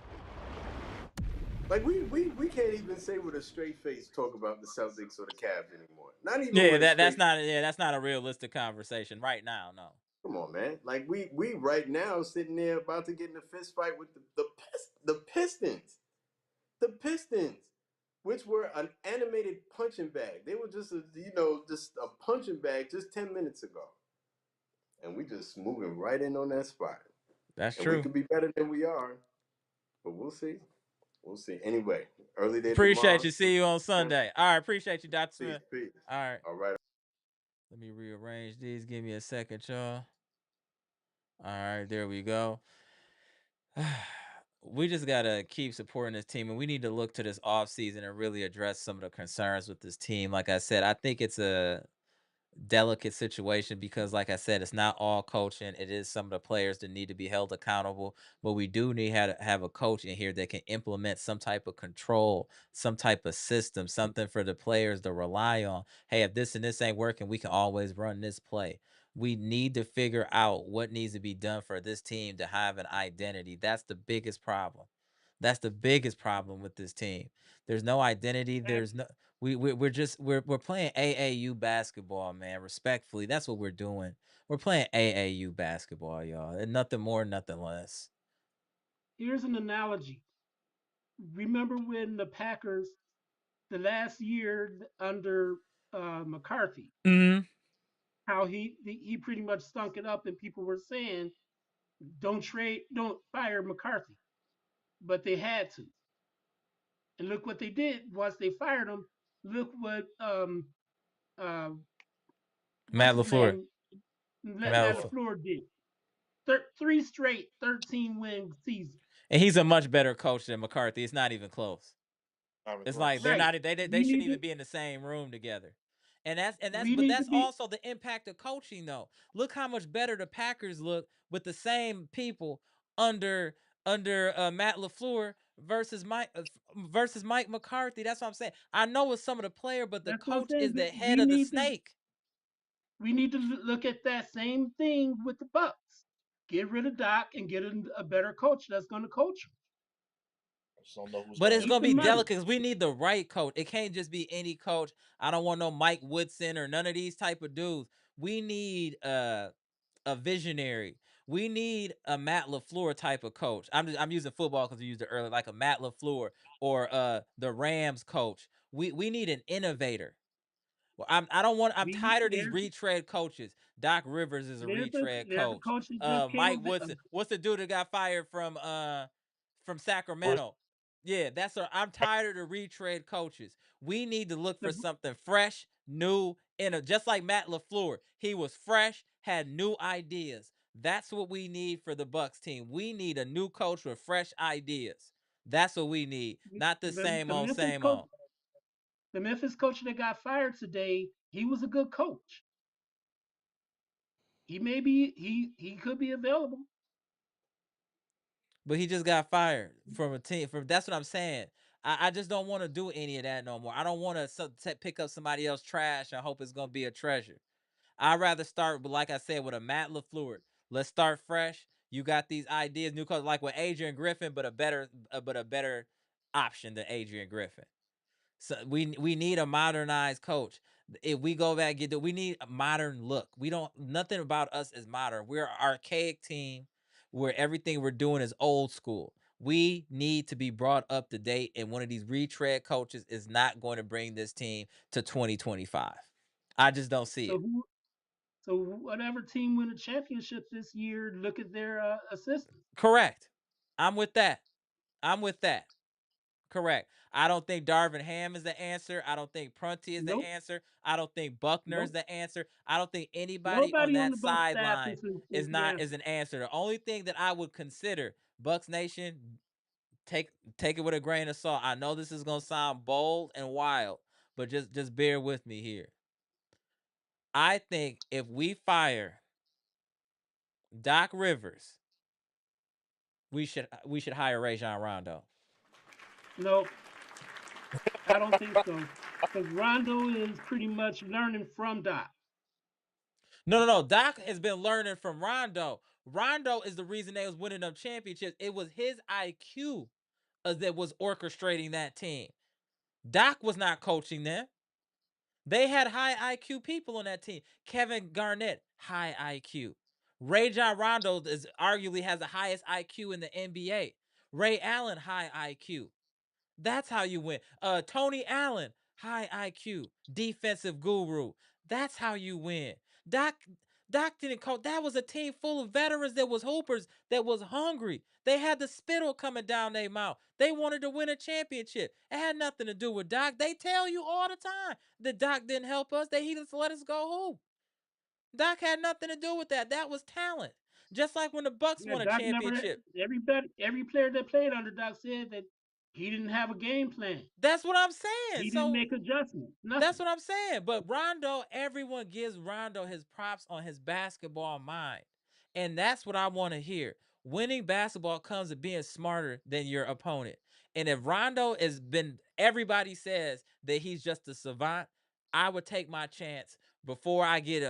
like we can't even say with a straight face talk about the Celtics or the Cavs anymore. Not even Yeah, with a that's straight. not that's not a realistic conversation right now, no. Come on, man. Like we right now sitting there about to get in a fist fight with the Pistons. The Pistons, which were an animated punching bag. They were just just a punching bag just 10 minutes ago. And we just moving right in on that spot. That's And we true. could be better than we are, but we'll see. We'll see. Anyway, early day Appreciate tomorrow. you. See you on Sunday. All right, appreciate you, Dr. Peace, Smith. peace. All right. All right. Let me rearrange these. Give me a second, y'all. All right, there we go. We just gotta keep supporting this team, and we need to look to this off season and really address some of the concerns with this team. Like I said, I think it's a delicate situation because, like I said, it's not all coaching. It is some of the players that need to be held accountable. But we do need to have a coach in here that can implement some type of control, some type of system, something for the players to rely on. Hey, if this and this ain't working, we can always run this play. We need to figure out what needs to be done for this team to have an identity. That's the biggest problem. That's the biggest problem with this team. There's no identity. And There's no we're just we're playing AAU basketball, man. Respectfully, that's what we're doing. We're playing AAU basketball, y'all, and nothing more, nothing less. here's an analogy. Remember when the Packers, the last year under McCarthy, Hmm. how he pretty much stunk it up, and people were saying, don't fire McCarthy, but they had to. And look what they did once they fired him. Look what uh, what's Matt his Lafleur, name? Matt Matt Lafleur, LaFleur did. Three straight 13-win seasons. and he's a much better coach than McCarthy. It's not even close. Not even It's like they're close. Right. not they We shouldn't need even to be in the same room together. And that's we but need to that's be also the impact of coaching though. Look how much better the Packers look with the same people under Matt LaFleur versus Mike McCarthy. That's what I'm saying. I know it's some of the player, but the that's what I'm coach saying. is the head of the snake. We need to look at that same thing with the Bucks. Get rid of Doc and get a better coach that's going to coach them. I just don't know who's But gonna it's lead. gonna Wasting be money. delicate because we need the right coach. It can't just be any coach. I don't want no Mike Woodson or none of these type of dudes. We need a visionary. We need a Matt LaFleur type of coach. I'm using football because we used it earlier, like a Matt LaFleur or the Rams coach. We need an innovator. Well, I don't want. I'm We tired of these retread coaches. Doc Rivers is a retread there's a coach. coach that just came Mike Woodson. What's the dude that got fired from Where's Sacramento? Yeah, that's a. I'm tired of the retread coaches. We need to look for the, something fresh, new, just like Matt LaFleur. He was fresh, had new ideas. That's what we need for the Bucks team. We need a new coach with fresh ideas. That's what we need, not the the same the old, Memphis same coach old. the Memphis coach that got fired today. He was a good coach. He could be available. But he just got fired from a team. From That's what I'm saying. I just don't want to do any of that no more. I don't want to pick up somebody else's trash and hope it's gonna be a treasure. I'd rather start, but like I said, with a Matt LaFleur. Let's start fresh. You got these ideas, new coach, like with Adrian Griffin, but a better option than Adrian Griffin. So we need a modernized coach. If we go back we need a modern look. We don't Nothing about us is modern. We're an archaic team where everything we're doing is old school. We need to be brought up to date, and one of these retread coaches is not going to bring this team to 2025. I just don't see So it. who? So whatever team win a championship this year, look at their assistants. Correct. I'm with that. I'm with that. Correct. I don't think Darvin Ham is the answer. I don't think Prunty is the Nope, answer. I don't think Buckner is nope. the answer. I don't think anybody on Nobody on that the Buck staff sideline is the is answer. an answer. The only thing that I would consider, Bucks Nation, take take it with a grain of salt. I know this is gonna sound bold and wild, but just bear with me here. I think if we fire Doc Rivers, we should hire Rajon Rondo. No, I don't think so. Because Rondo is pretty much learning from Doc. No. Doc has been learning from Rondo. Rondo is the reason they was winning them championships. It was his IQ that was orchestrating that team. Doc was not coaching them. They had high IQ people on that team. Kevin Garnett, high IQ. Rajon Rondo is arguably has the highest IQ in the NBA. Ray Allen, high IQ. That's how you win. Tony Allen, high IQ, defensive guru. That's how you win. Doc Doc didn't coach. That was a team full of veterans that was hoopers, that was hungry. They had the spittle coming down their mouth. They wanted to win a championship. It had nothing to do with Doc. They tell you all the time that Doc didn't help us. That he just let us go hoop. Doc had nothing to do with that. That was talent. Just like when the Bucks Yeah, won a Doc never. championship. Every player that played under Doc said that he didn't have a game plan. That's what I'm saying. He didn't So make adjustments. that's Nothing. what I'm saying. But Rondo, everyone gives Rondo his props on his basketball mind. And that's what I want to hear. Winning basketball comes to being smarter than your opponent. And if Rondo has been, everybody says that he's just a savant, I would take my chance before I get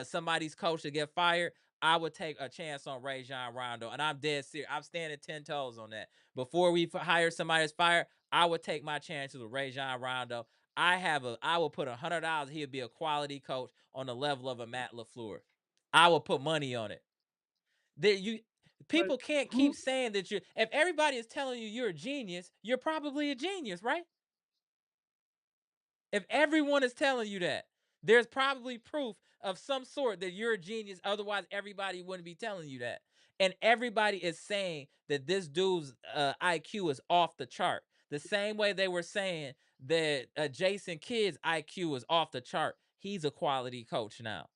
somebody's coach to get fired. I would take a chance on Rajon Rondo. And I'm dead serious. I'm standing 10 toes on that. Before we hire somebody that's fired, I would take my chances with Rajon Rondo. I will put $100. He would be a quality coach on the level of a Matt LaFleur. I will put money on it. That you But People can't keep who? saying that you're. If everybody is telling you you're a genius, you're probably a genius, right? If everyone is telling you that, there's probably proof of some sort that you're a genius. Otherwise, everybody wouldn't be telling you that. And everybody is saying that this dude's IQ is off the chart. The same way they were saying that Jason Kidd's IQ is off the chart. He's a quality coach now.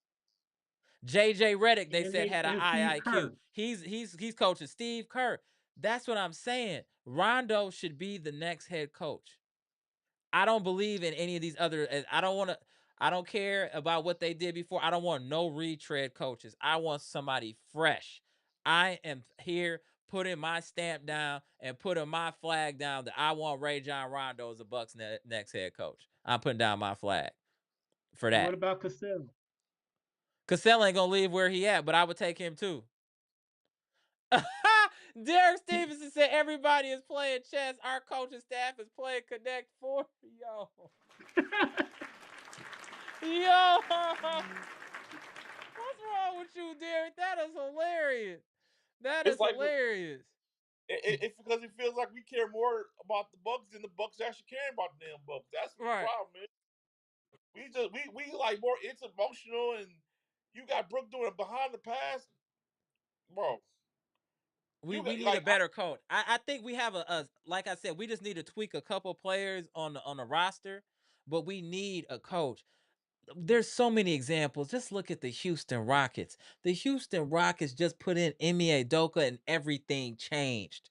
JJ Redick, they said, had a And high Steve IQ. Kerr. He's coaching Steve Kerr. That's what I'm saying. Rondo should be the next head coach. I don't believe in any of these other. I don't want to. I don't care about what they did before. I don't want no retread coaches. I want somebody fresh. I am here putting my stamp down and putting my flag down that I want Rajon Rondo as the Bucks next head coach. I'm putting down my flag for What that. about Cassell? Cassell ain't gonna leave where he at, but I would take him too. Derek Stevenson said everybody is playing chess. Our coaching staff is playing Connect Four. Yo, yo. What's wrong with you, Derek? That is hilarious. That It's is like hilarious. it's because it feels like we care more about the Bucks than the Bucks actually care about the damn Bucks. That's the Right. problem, man. We like more it's emotional and you got Brooke doing a behind the pass, bro. We You we got need a like better coach. I think we have a like I said, we just need to tweak a couple players on the roster, but we need a coach. There's so many examples. Just look at the Houston Rockets. The Houston Rockets just put in Emi Adoka and everything changed.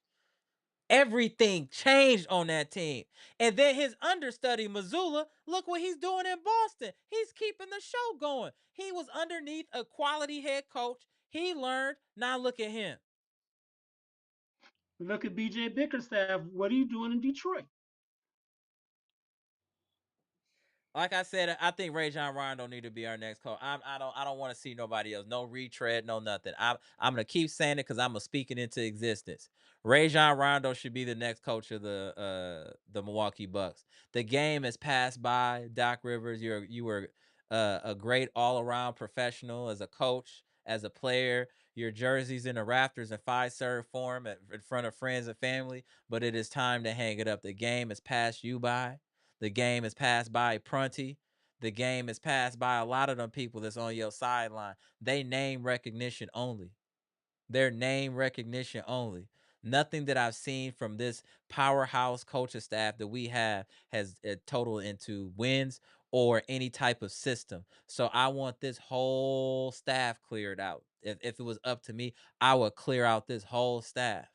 Everything changed on that team. And then his understudy, Missoula, look what he's doing in Boston. He's keeping the show going. He was underneath a quality head coach. He learned. Now look at him. Look at BJ Bickerstaff. What are you doing in Detroit? Like I said, I think Ray John Ryan don't need to be our next coach. I don't want to see nobody else. No retread, no nothing. I'm gonna keep saying it because I'm gonna speak it into existence. Ray John Rondo should be the next coach of the Milwaukee Bucks. The game has passed by. Doc Rivers, you were a great all around professional as a coach, as a player. Your jerseys in the rafters in Fiserv form in front of friends and family. But it is time to hang it up. The game has passed you by. The game has passed by Prunty. The game has passed by a lot of them people that's on your sideline. They name recognition only. Their name recognition only. Nothing that I've seen from this powerhouse coaching staff that we have has totaled into wins or any type of system. So I want this whole staff cleared out. If it was up to me, I would clear out this whole staff.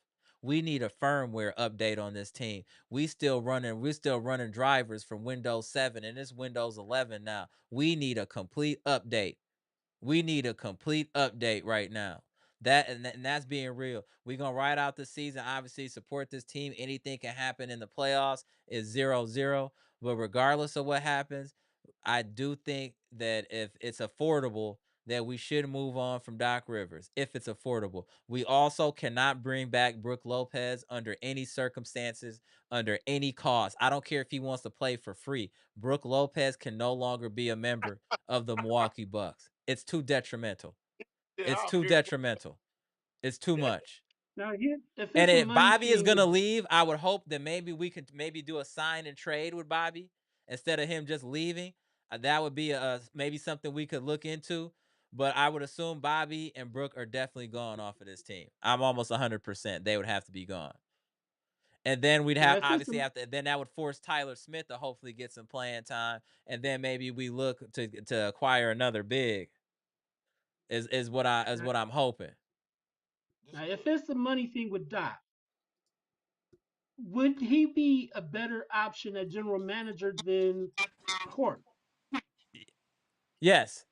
We need a firmware update on this team. We're still running drivers from Windows 7 and it's Windows 11 now. We need a complete update. We need a complete update right now. And that's being real. We're gonna ride out the season. Obviously, support this team. Anything can happen in the playoffs. It's 0-0. But regardless of what happens, I do think that if it's affordable, that we should move on from Doc Rivers. If it's affordable, we also cannot bring back Brooke Lopez under any circumstances, under any cost. I don't care if he wants to play for free. Brooke Lopez can no longer be a member of the Milwaukee Bucks. It's too detrimental. Yeah, It's I too agree. detrimental. It's too Yeah, much. Now here, if And it's a if money Bobby is thing gonna with leave, I would hope that maybe we could maybe do a sign and trade with Bobby instead of him just leaving. That would be maybe something we could look into. But I would assume Bobby and Brooke are definitely gone off of this team. I'm almost 100%. They would have to be gone. And then we'd now have if it's a obviously have to. Then that would force Tyler Smith to hopefully get some playing time. And then maybe we look to acquire another big. Is what I is now, what I'm hoping. just now if it's a money thing with Doc, would he be a better option at general manager than Hort? Yes,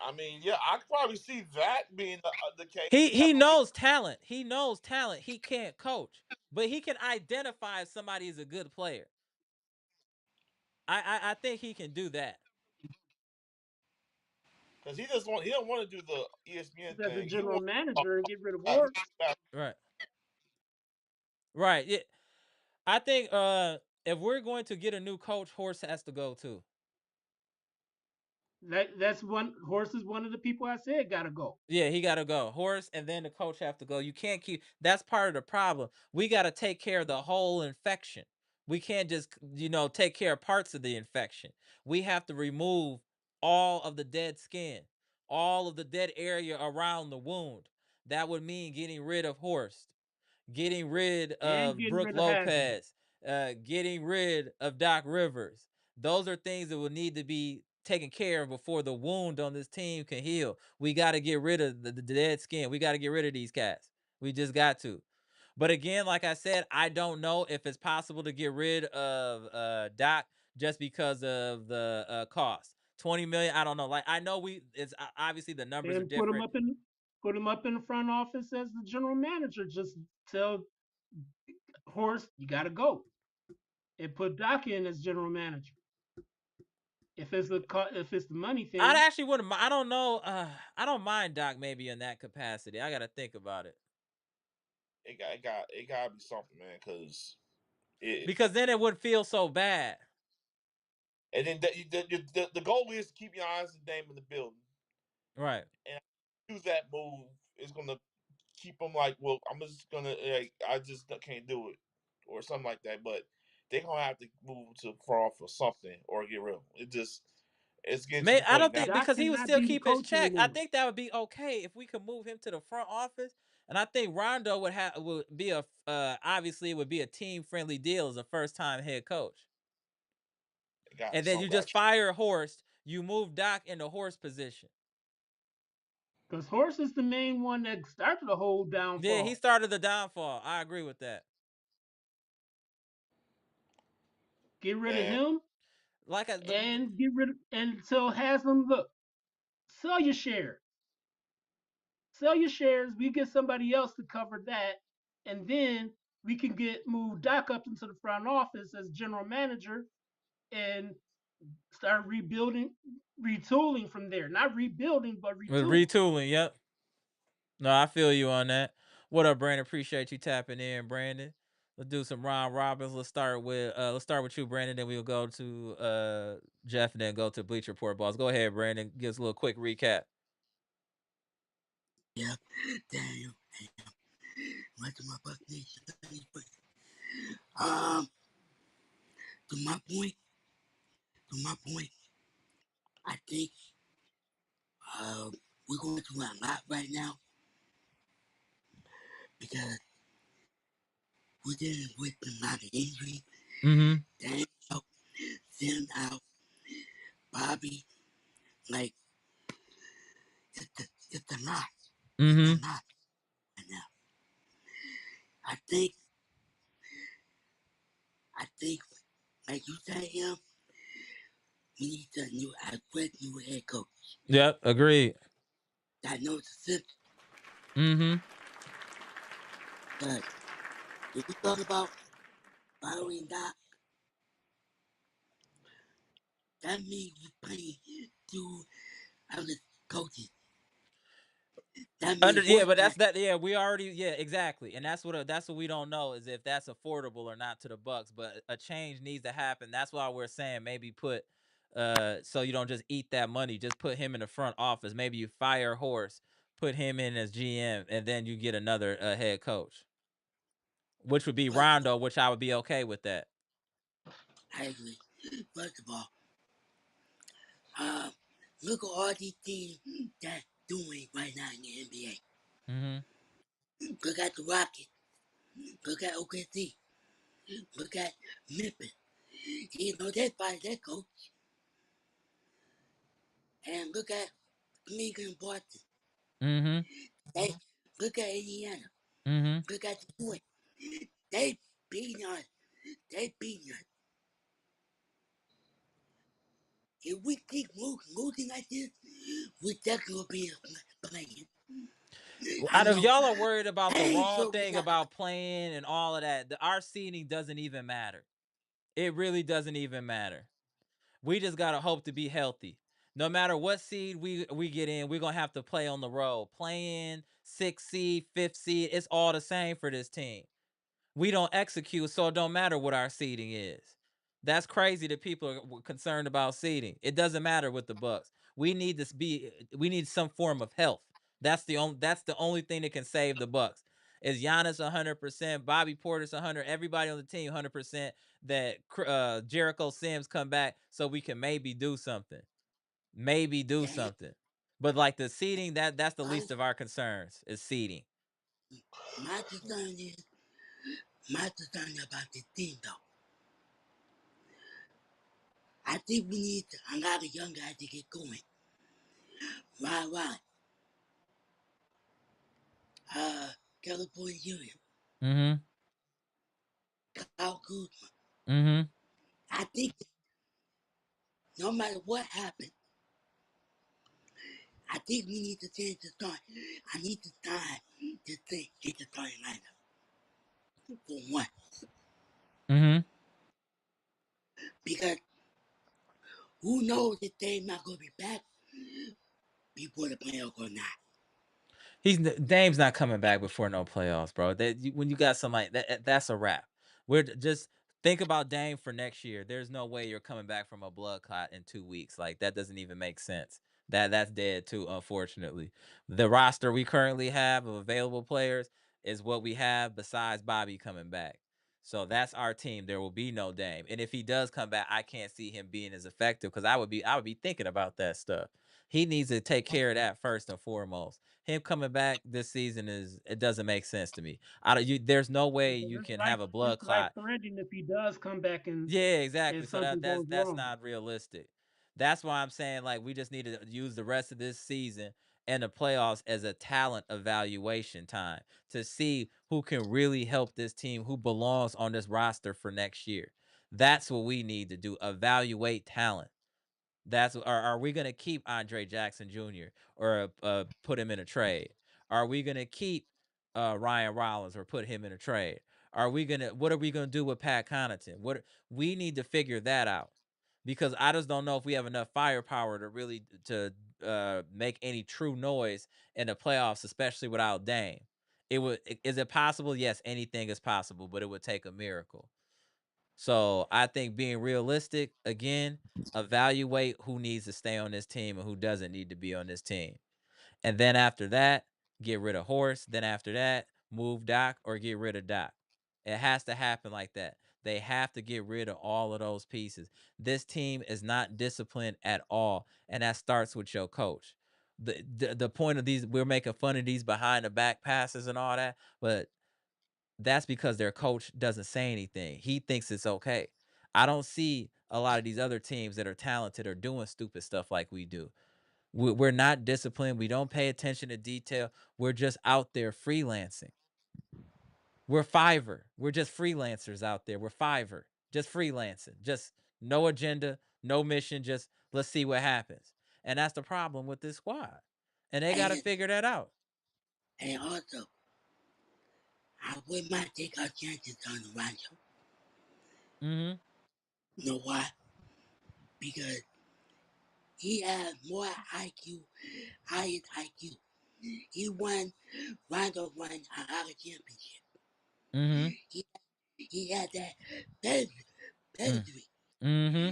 I mean, yeah, I could probably see that being the case. he He have he a lead. knows talent. He knows talent. He can't coach, but he can identify if somebody is a good player. I think he can do that. Because he don't want to do the ESPN As a thing. He general wants manager and get rid of he Hort? got Right, right. Yeah, I think if we're going to get a new coach, Horse has to go too. That's one. Horse is one of the people I said gotta go. Yeah, he got to go. Horace and then the coach have to go. You can't keep. That's part of the problem. We got to take care of the whole infection. We can't just take care of parts of the infection. We have to remove all of the dead skin, all of the dead area around the wound. That would mean getting rid of Horst, getting rid And of getting Brooke rid of Haslam. Lopez, getting rid of Doc Rivers. Those are things that will need to be taken care of before the wound on this team can heal. We got to get rid of the dead skin. We got to get rid of these cats. We just got to. But again, like I said, I don't know if it's possible to get rid of Doc just because of the cost. 20 million, I don't know. Like I know it's obviously the numbers are And different. put him up in the front office as the general manager. Just tell Horse you gotta go, and put Doc in as general manager. If it's the money I thing, actually wouldn't. I don't know. I don't mind Doc maybe in that capacity. I got to think about it it got to be something, man. Because it because then it wouldn't feel so bad. and then the goal is to keep your eyes and name in the building, Right. and use that move is gonna keep them like, well, I'm just gonna like, I just can't do it or something like that. But they're gonna have to move to front off or something or get rid of 'em. It's getting to May the I point don't now. think Doc because he would cannot still be the keep his coach check. I anymore. think that would be okay if we could move him to the front office. And I think Rondo would be a obviously it would be a team friendly deal as a first time head coach. It got to And be then you something. just fire Horst. You move Doc into Horst position. Because Horse is the main one that started the whole Yeah, he downfall. started the downfall. I agree with that. Get rid of Man, him Like, and get rid of, and so Haslam, look, sell your share. Sell your shares. We get somebody else to cover that, and then we can get move Doc up into the front office as general manager and start rebuilding, retooling from there. Not rebuilding, but with retooling. retooling. Yep. No, I feel you on that. What up, Brandon? Appreciate you tapping in, Brandon. Let's do some round robins. Let's start with you, Brandon. Then we'll go to Jeff, and then go to Bleacher Report boss. Go ahead, Brandon. Give us a little quick recap. Yeah, Daniel, right to my Buck Nation. Um, to my point, to my point, I think we're going through a lot right now because we're dealing with a lot of injury. Mm-hmm. Daniel, Sim out, Bobby, like it's a lot. It's a Mm-hmm. lot right now. I think, I think, like you said, him, we need a fresh new head coach Yep. Agreed. that knows the system. Mm-hmm. But if we talk about following Doc, that means we play two other coaches. That Under means yeah, horse but that. that's that. Yeah, we already exactly, and that's what we don't know is if that's affordable or not to the Bucks. But a change needs to happen. That's why we're saying maybe put so you don't just eat that money. Just put him in the front office. Maybe you fire Horse, put him in as GM, and then you get another head coach, which would be First of Rondo, all, which I would be okay with that. I agree. First of all, uh, look at all these teams that's doing right now in the NBA. Mm-hmm. Look at the Rockets. Look at OKC. Look at Memphis. You know, they fired their coach. And look at Cleveland and Boston. Mm-hmm. They, look at Indiana. Mm-hmm. Look at Detroit. They beating us. They beating us. If we keep losing like this, we definitely will be playing. I Out of know. y'all are worried about I the ain't wrong sure we thing not. about playing and all of that. Our seeding doesn't even matter. It really doesn't even matter. We just gotta hope to be healthy. No matter what seed we get in, we're gonna have to play on the road. Playing sixth seed, fifth seed, it's all the same for this team. We don't execute, so it don't matter what our seeding is. That's crazy that people are concerned about seeding. It doesn't matter with the Bucks. We need some form of health. That's the only thing that can save the Bucks. Is Giannis 100%, Bobby Porter's 100, everybody on the team 100% that Jericho Sims come back so we can maybe do something. Maybe do Damn. something. But like the seeding, that's the I, least of our concerns is seeding. my concern is, my concern about this team though. I think we need a lot of young guys to get going. Right. California Union, Mm-hmm. Kyle Kuzma. Mm-hmm. I think no matter what happens, I think we need to change the start. I need the time to think, get the starting lineup for one. Mm-hmm. Because who knows if they're not going to be back before the playoffs or not. Dame's not coming back before no playoffs, bro. When you got something like that, that's a wrap. Just think about Dame for next year. There's no way you're coming back from a blood clot in 2 weeks. Like that doesn't even make sense. That's dead too, unfortunately. The roster we currently have of available players is what we have besides Bobby coming back. So that's our team. There will be no Dame. And if he does come back, I can't see him being as effective because I would be thinking about that stuff. He needs to take care of that first and foremost. Him coming back this season it doesn't make sense to me. There's no way you can have a blood It's life clot. threatening if he does come back and Yeah, exactly. if So that something that's goes that's wrong. not realistic. That's why I'm saying like we just need to use the rest of this season and the playoffs as a talent evaluation time to see who can really help this team, who belongs on this roster for next year. That's what we need to do. Evaluate talent. Are we gonna keep Andre Jackson Jr. or put him in a trade? Are we gonna keep Ryan Rollins or put him in a trade? What are we gonna do with Pat Connaughton? We need to figure that out because I just don't know if we have enough firepower to really to make any true noise in the playoffs, especially without Dame. Is it possible? Yes, anything is possible, but it would take a miracle. So I think being realistic, again, evaluate who needs to stay on this team and who doesn't need to be on this team. And then after that, get rid of Horse. Then after that, move Doc or get rid of Doc. It has to happen like that. They have to get rid of all of those pieces. This team is not disciplined at all. And that starts with your coach. The point of these, we're making fun of these behind the back passes and all that, but that's because their coach doesn't say anything. He thinks it's okay. I don't see a lot of these other teams that are talented or doing stupid stuff like we do. We're not disciplined. We don't pay attention to detail. We're just out there freelancing. We're Fiverr. We're just freelancers out there. We're Fiverr. Just freelancing. Just no agenda, no mission. Just let's see what happens. And that's the problem with this squad. And they got to And figure that out. and also, I would not take our chances on Rondo. Mm-hmm. You know why? Because he has more IQ, highest IQ. He won, Rondo won a hockey championship. Mm-hmm. He, he had that pedigree, Mm-hmm.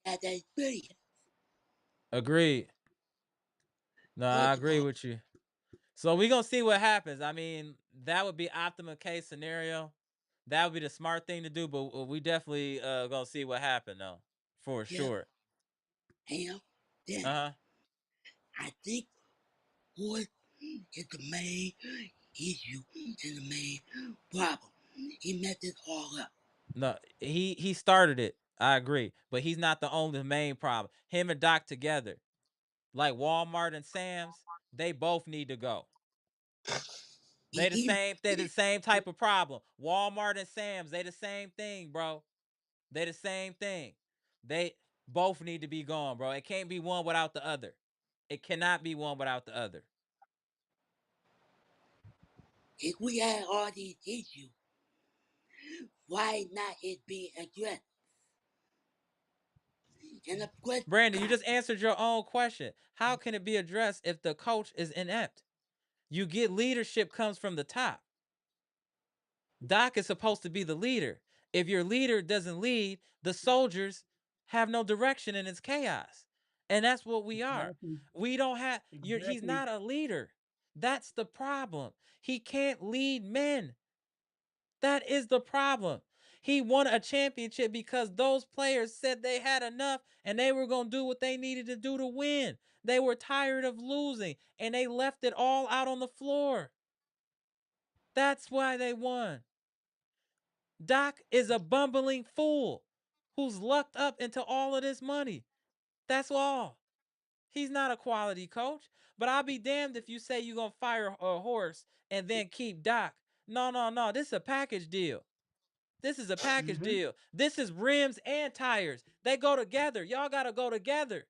had that experience. Agreed. No, I First of agree all, with you. So we gonna see what happens. I mean, that would be optimal case scenario. That would be the smart thing to do, but we definitely gonna see what happened though, for yeah, sure. and then Uh-huh. I think what is the main issue and the main problem. He messed it all up. No, he started it. I agree, but he's not the only main problem. Him and Doc together, like Walmart and Sam's, they both need to go. He, he, They the same type of problem. Walmart and Sam's, they the same thing, bro. They the same thing. They both need to be gone, bro. It can't be one without the other. It cannot be one without the other. if we had all these issues, why not it being addressed? And of course, Brandon, you just answered your own question. How can it be addressed if the coach is inept? You get leadership comes from the top. Doc is supposed to be the leader. If your leader doesn't lead, the soldiers have no direction and it's chaos. And that's what we are. Exactly. We don't have he's Exactly. not a leader. That's the problem. He can't lead men. That is the problem. He won a championship because those players said they had enough and they were going to do what they needed to do to win. They were tired of losing and they left it all out on the floor. That's why they won. Doc is a bumbling fool who's lucked up into all of this money. That's all. He's not a quality coach. But I'll be damned if you say you're going to fire a horse and then keep Doc. No, no, no. This is a package deal. This is a package Mm-hmm. deal. This is rims and tires. They go together. Y'all got to go together.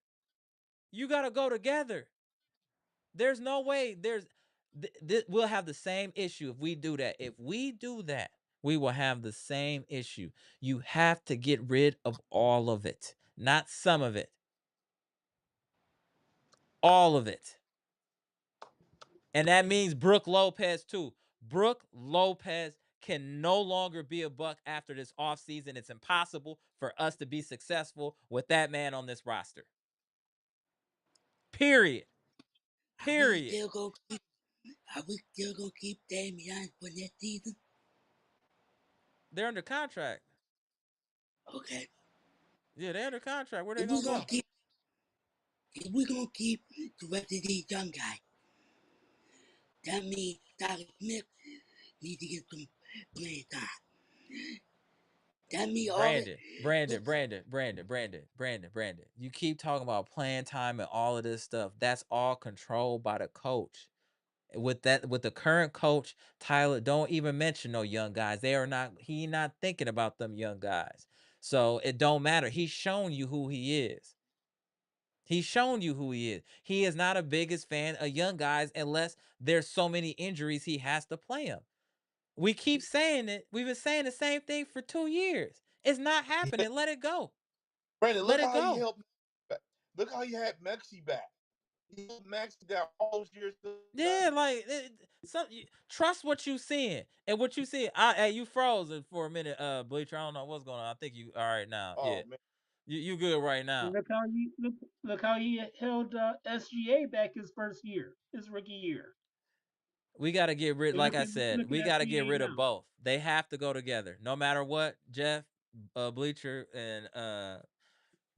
You got to go together. There's no way we'll have the same issue if we do that. If we do that, we will have the same issue. You have to get rid of all of it, not some of it. All of it. And that means Brooke Lopez too. Brooke Lopez can no longer be a Buck after this offseason. It's impossible for us to be successful with that man on this roster. Period. are we Period. still gonna keep? Are we still gonna keep Damian for next season? They're under contract. Okay. Yeah, they're under contract. Where they If we gonna gonna go? keep, if we gonna keep the rest of these young guys, that means Tyler Smith needs to get some playing time. That me all it. Brandon, Look, Brandon, Brandon, Brandon, Brandon, Brandon, Brandon. You keep talking about playing time and all of this stuff. That's all controlled by the coach. With the current coach, Tyler, don't even mention no young guys. They are not, he not thinking about them young guys. So it don't matter. He's shown you who he is. He's shown you who he is. He is not a biggest fan of young guys unless there's so many injuries he has to play them. We keep saying it. We've been saying the same thing for 2 years. It's not Yeah. happening. Let it go. Brandon, Let look it how he go. helped. Look how he had Maxi back. He helped Maxi down all those years. Yeah, like trust what you seeing and what you see. Hey, you frozen for a minute, Bleacher. I don't know what's going on. I think you all right now. Yeah, Oh man, you good right And now. look how he held SGA back his first year, his rookie year. We got to get rid. And Like I said, look we at got to get SGA rid of now. both. They have to go together, no matter what. Jeff, Bleacher, and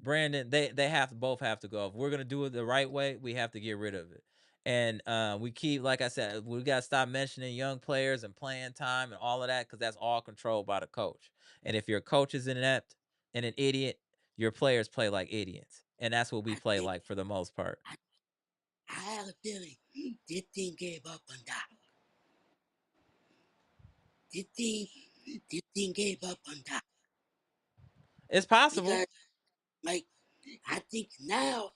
Brandon, they have to both have to go. If we're gonna do it the right way, we have to get rid of it. And we keep, like I said, we gotta stop mentioning young players and playing time and all of that because that's all controlled by the coach. And if your coach is inept and an idiot, your players play like idiots, and that's what we I play think like for the most part. I, I have a feeling this team gave up on Doc. This team, this team gave up on Doc It's possible. because, like, I think now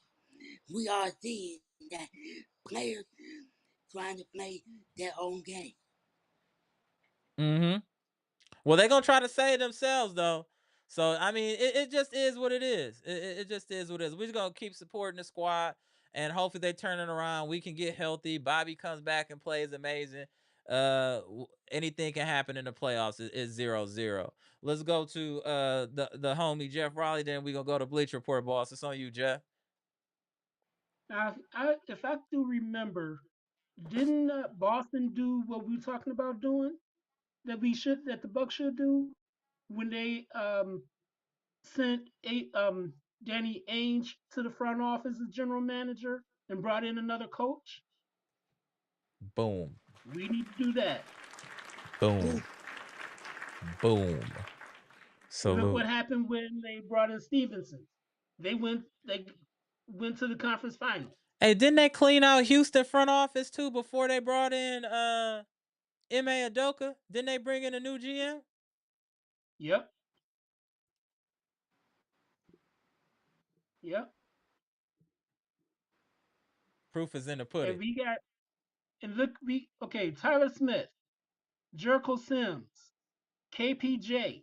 we are seeing that players trying to play their own game. Mm-hmm. Well, they're gonna try to save themselves though. So I mean, it just is what it is. It just is what it is. We're just gonna keep supporting the squad, and hopefully they turn it around. We can get healthy. Bobby comes back and plays amazing. Anything can happen in the playoffs. It's 0-0. Let's go to the homie Jeff Raleigh. Then we gonna go to Bleach Report, boss. It's on you, Jeff. Now, if I do remember, didn't Boston do what we were talking about doing that the Bucks should do when they sent Danny Ainge to the front office as general manager and brought in another coach? Boom, We need to do that. boom, Ooh, boom. And look what Salute. happened when they brought in Stevenson. They went to the conference final. Hey, didn't they clean out Houston front office too before they brought in M.A. Adoka? Didn't they bring in a new GM? Yep, yep. Proof is in the And pudding. we got and look we okay, Tyler Smith, Jericho Sims, KPJ,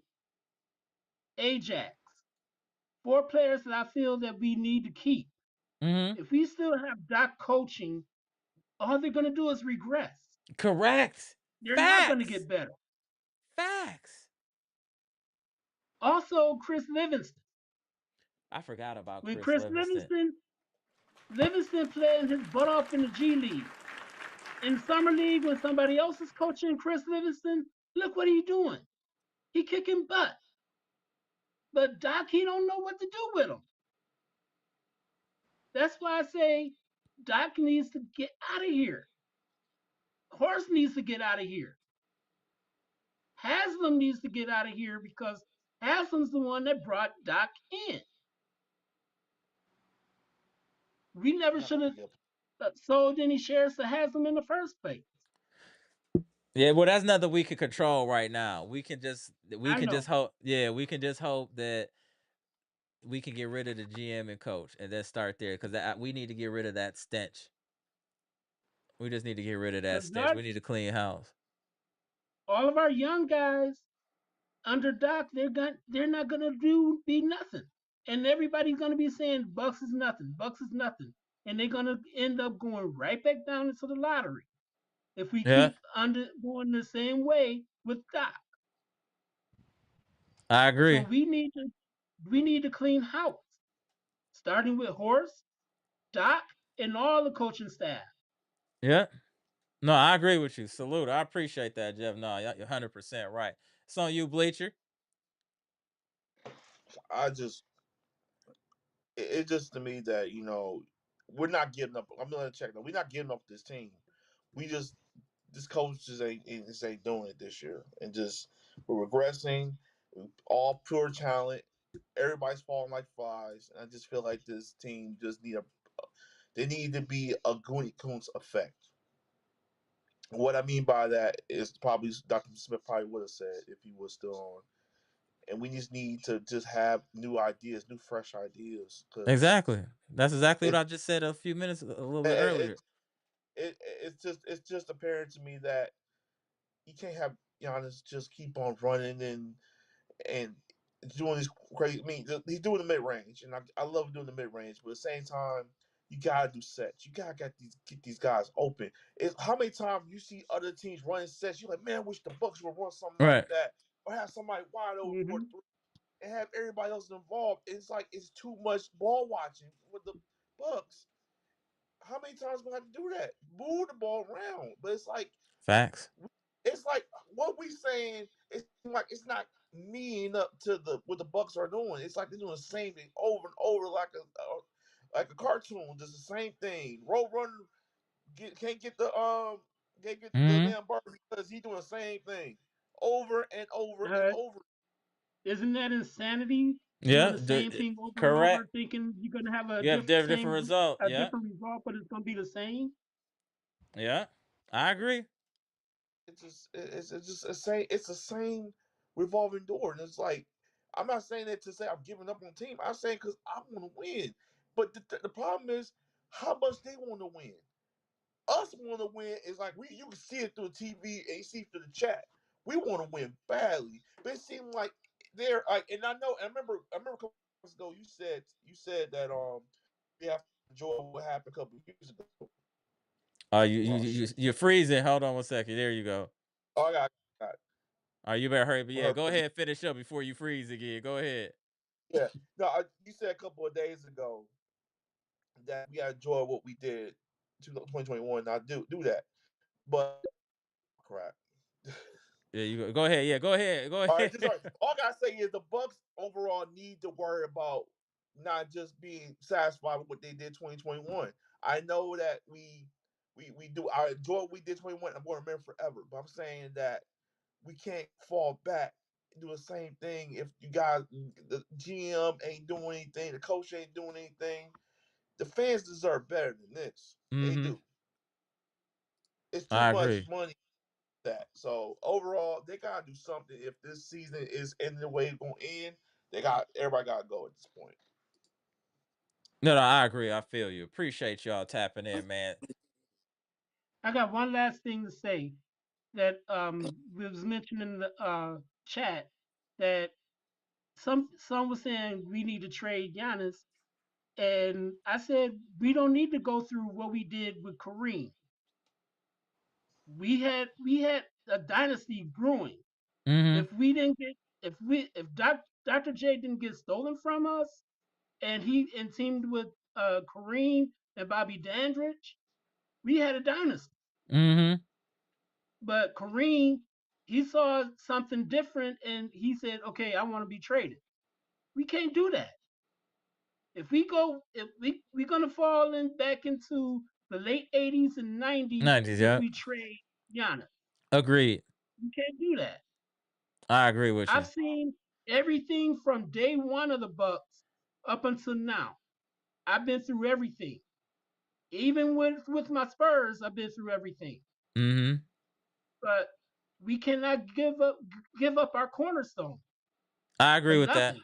Ajax. Four players that I feel that we need to keep. Mm-hmm. If we still have Doc coaching, all they're gonna do is regress. Correct. They're not gonna Facts. get better. Facts. Also, Chris Livingston. I forgot about When Chris Chris Livingston. Livingston playing his butt off in the G League. In summer league, when somebody else is coaching Chris Livingston, look what he doing. He kicking butt. But Doc, he don't know what to do with him. That's why I say Doc needs to get out of here. Horse needs to get out of here. Haslam needs to get out of here because Haslam's the one that brought Doc in. We never that's should a have good. sold any shares to Haslam in the first place. Yeah, well, that's nothing we can control right now. We I can just know. hope. Yeah, we can just hope that we can get rid of the GM and coach, and then start there because we need to get rid of that stench. We just need to get rid of that Because stench. We need to clean house. all of our young guys under Doc, they're not gonna do be nothing. And everybody's gonna be saying Bucks is nothing, Bucks is nothing. And they're gonna end up going right back down into the lottery if we Yeah, keep under going the same way with Doc. I So agree. we need to clean house, starting with Horse, Doc, and all the coaching staff. Yeah. No, I agree with you. Salute. I appreciate that, Jeff. No, you're 100% right. It's on you, Bleacher. I just it's just to me that we're not giving up. I'm gonna check that. We're not giving up this team. We just this coach just ain't doing it this year, and just we're regressing. all pure talent. Everybody's falling like flies, and I just feel like this team just they need to be a Gooney Coons effect. What I mean by that is probably Dr. Smith probably would have said if he was still on. And we just need to just have new ideas, new fresh ideas, because Exactly. That's exactly what it, I just said a little bit it earlier. it's just apparent to me that you can't have Giannis just keep on running and doing these crazy. I mean, he's doing the mid range, and I love doing the mid range, but at the same time, you gotta do sets. You gotta get these guys open. How many times you see other teams running sets? You're like, man, I wish the Bucks would run something like Right. that, or have somebody wide open for Hmm. three, and have everybody else involved. It's like it's too much ball watching with the Bucks. How many times we have to do that? Move the ball around, but Facts. it's like what we saying. It's like it's not mean up to the what the Bucks are doing. It's like they're doing the same thing over and over, like a cartoon. Just the same thing. Road runner can't get the Mhm. damn bar because he's doing the same thing over and over and Uh, over. isn't that insanity? Doing Yeah, the same thing over and over, correct. thinking you're gonna have You have different result. a Yeah. different result, but it's gonna be the same. Yeah. I agree. It's the same revolving door, and it's like I'm not saying that to say I'm giving up on the team. I'm saying because I want to win, but the problem is how much they want to win. Us want to win is like you can see it through the TV and you see it through the chat. We want to win badly, but it seems like they're like, and I know. I remember a couple months ago you said that we have to enjoy what happened a couple of years ago. You Oh shit! you're freezing. Hold on one second. There you go. Oh, I got You better hurry. But yeah, her. go ahead, finish up before you freeze again. Go ahead. Yeah. No, you said a couple of days ago that we got to enjoy what we did 2021. I do that. But crap. Yeah, you go ahead. Yeah, go ahead. Go All right, just all ahead. right. All I gotta say is the Bucks overall need to worry about not just being satisfied with what they did 2021. I know that we do I enjoy what we did 21. I'm going to remember forever. But I'm saying that we can't fall back and do the same thing if you guys the GM ain't doing anything, the coach ain't doing anything. The fans deserve better than this. They Mhm. do. It's too I much agree. money that. So overall, they gotta do something. If this season is ending the way it's gonna end, everybody gotta go at this point. No, I agree. I feel you. Appreciate y'all tapping in, man. I got one last thing to say that was mentioned in the chat that some was saying we need to trade Giannis, and I said we don't need to go through what we did with Kareem. We had a dynasty brewing. Mhm. If we didn't get if Dr. J didn't get stolen from us, and teamed with Kareem and Bobby Dandridge, we had a dynasty. Mhm. But Kareem, he saw something different and he said, "Okay, I want to be traded." We can't do that. If we're gonna fall in back into the late '80s and '90s 90s. if Yeah. we trade Giannis. Agreed. We can't do that. I agree with you. I've seen everything from day one of the Bucks up until now. I've been through everything. Even with my Spurs, I've been through everything. Mhm. But we cannot give up our cornerstone I for agree with that. nothing.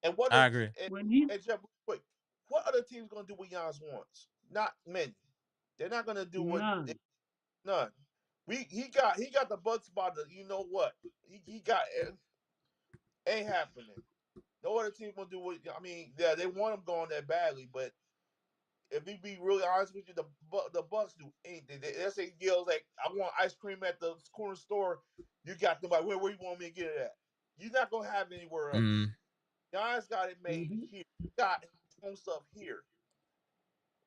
And what I are agree. When he and Jeff, wait, what other teams gonna do what Giannis wants? Not many. They're not gonna do what none. none. He got the Bucks by the you know what he got ain't happening. No other team gonna do what I mean. Yeah, they want him going that badly, but if we be really honest with you, the Bucks do anything. They say yells like, "I want ice cream at the corner store." You got them like, where you want me to get it at? You're not gonna have it anywhere else. Mm. Giannis got it made Hmm. here. He got his own stuff here,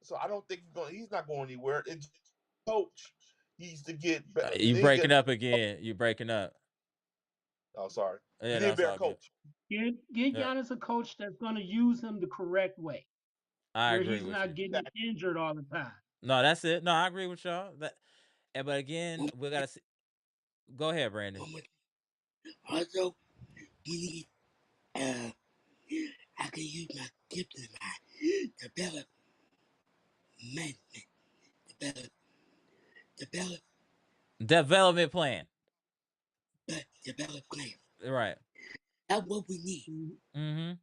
so I don't think he's not going anywhere. It's coach needs to get better. You They breaking get. up again. You breaking up. Oh, sorry. Yeah, We no, need a it's better all good. coach. Get Yeah. Giannis a coach that's going to use him the correct way, I where agree he's with not you. getting injured all the time. No, that's it. No, I agree with y'all. But again, we gotta see. Go ahead, Brandon. Also, we need, uh, I can use my gift in mind. Development, develop, develop, Development plan. develop plan. Right. That's what we need. Mhm. Mm-hmm.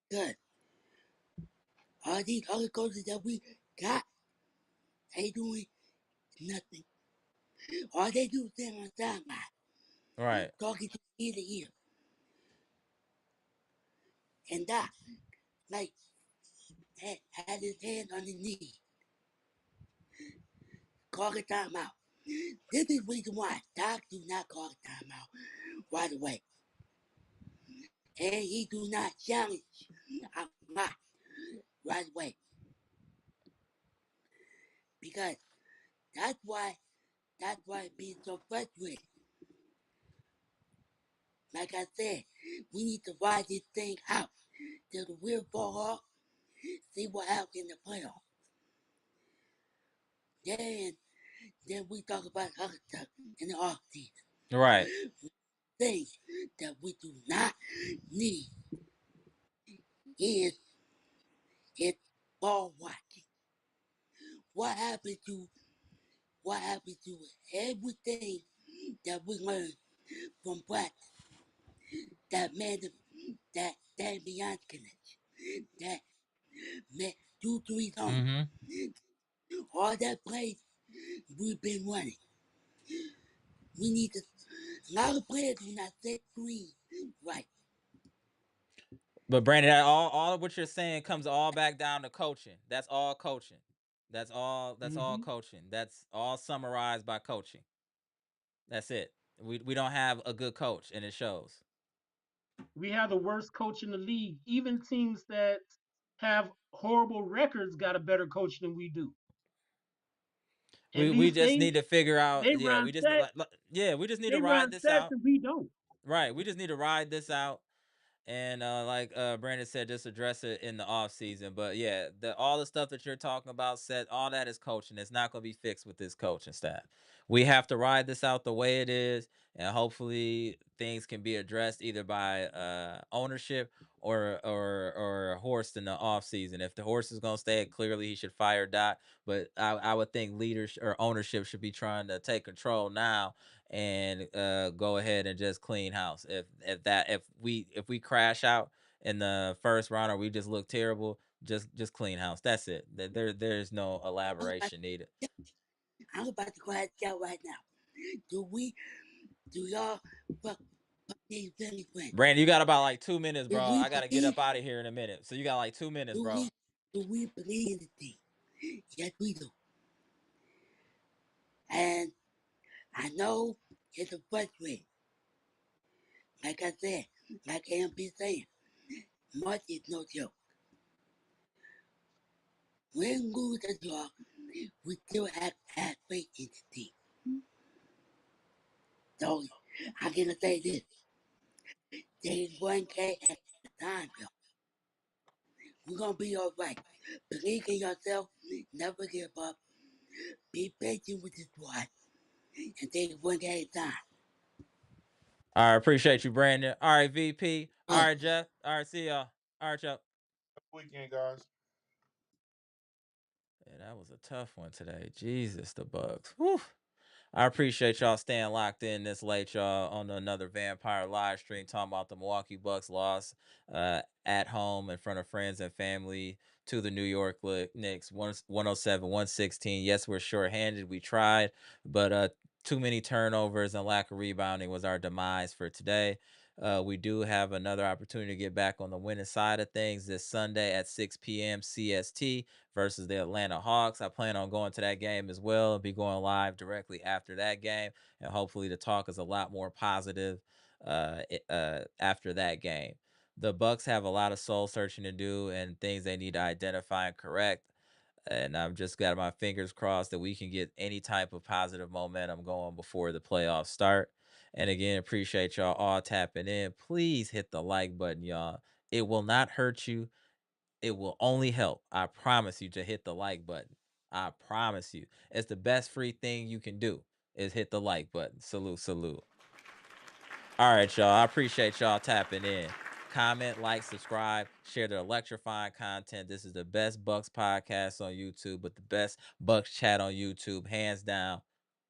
Good. All these other coaches that we got, they doing nothing. All they do is stand on the sideline, Right. talking to ear to ear. And Doc, like, had his hand on his knee, call a timeout. This is the reason why Doc do not call a timeout right away. And he do not challenge a lot right away. Because that's why it's being so frustrating. Like I said, we need to ride this thing out till the wheel fall off, see what happens in the playoff. Then we talk about other stuff in the off season. Right. Things that we do not need is is ball watching. What happened to everything that we learned from practice? That man, that beyond connection, that man 2-3 zone, Mm-hmm. all that plays we've been running. We need to. A lot of players do not set screen right. But Brandon, all of what you're saying comes all back down to coaching. That's all coaching. That's all Mhm. coaching. That's all summarized by coaching. That's it. We don't have a good coach and it shows. We have the worst coach in the league. Even teams that have horrible records got a better coach than we do. At We least just need to figure out, they yeah, run we just sets. yeah, we just need to They ride run this sets out. and we don't. Right. We just need to ride this out. And like Brandon said, just address it in the off season. But yeah, all the stuff that you're talking about, said all that is coaching. It's not going to be fixed with this coaching staff. We have to ride this out the way it is, and hopefully things can be addressed either by ownership or Horst in the off season. If the horse is going to stay, clearly he should fire Dot. But I would think leaders or ownership should be trying to take control now and go ahead and just clean house. If we crash out in the first round or we just look terrible, just clean house. That's it. There's no I'm about, elaboration needed. I'm about to crash out right now. Do we? Do y'all fuck these Philly friends? Brandon, you got about like 2 minutes, Do bro. we I gotta get believe? up out of here in a minute. So you got like 2 minutes, Do bro. we? Do we believe in the team? Yes, we do. And I know it's a frustrating. Like I said, like AMP saying, much is no joke. When we lose a draw, we still have faith in the team. So I'm gonna say this. There's 1K at the time, y'all. We're gonna be alright. Believe in yourself, never give up. Be patient with the squad and take it 1 day at a time. All right, appreciate you, Brandon. All right, VP. All Uh, right, Jeff. All right, see y'all. All right, y'all. Weekend, guys. Yeah, that was a tough one today. Jesus, the Bucks. Whew. I appreciate y'all staying locked in this late, y'all, on another Vampire live stream talking about the Milwaukee Bucks loss at home in front of friends and family to the New York Knicks, 107, 116. Yes, we're shorthanded. We tried, but too many turnovers and lack of rebounding was our demise for today. We do have another opportunity to get back on the winning side of things this Sunday at 6 p.m. CST versus the Atlanta Hawks. I plan on going to that game as well and be going live directly after that game. And hopefully the talk is a lot more positive after that game. The Bucks have a lot of soul searching to do and things they need to identify and correct. And I've just got my fingers crossed that we can get any type of positive momentum going before the playoffs start. And again, appreciate y'all all tapping in. Please hit the like button, y'all. It will not hurt you. It will only help. I promise you to hit the like button. I promise you. It's the best free thing you can do is hit the like button. Salute, salute. All right, y'all. I appreciate y'all tapping in. Comment, like, subscribe, share the electrifying content. This is the best Bucks podcast on YouTube, but the best Bucks chat on YouTube, hands down.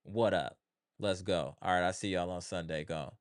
What up? Let's go. All right, I'll see y'all on Sunday. Go.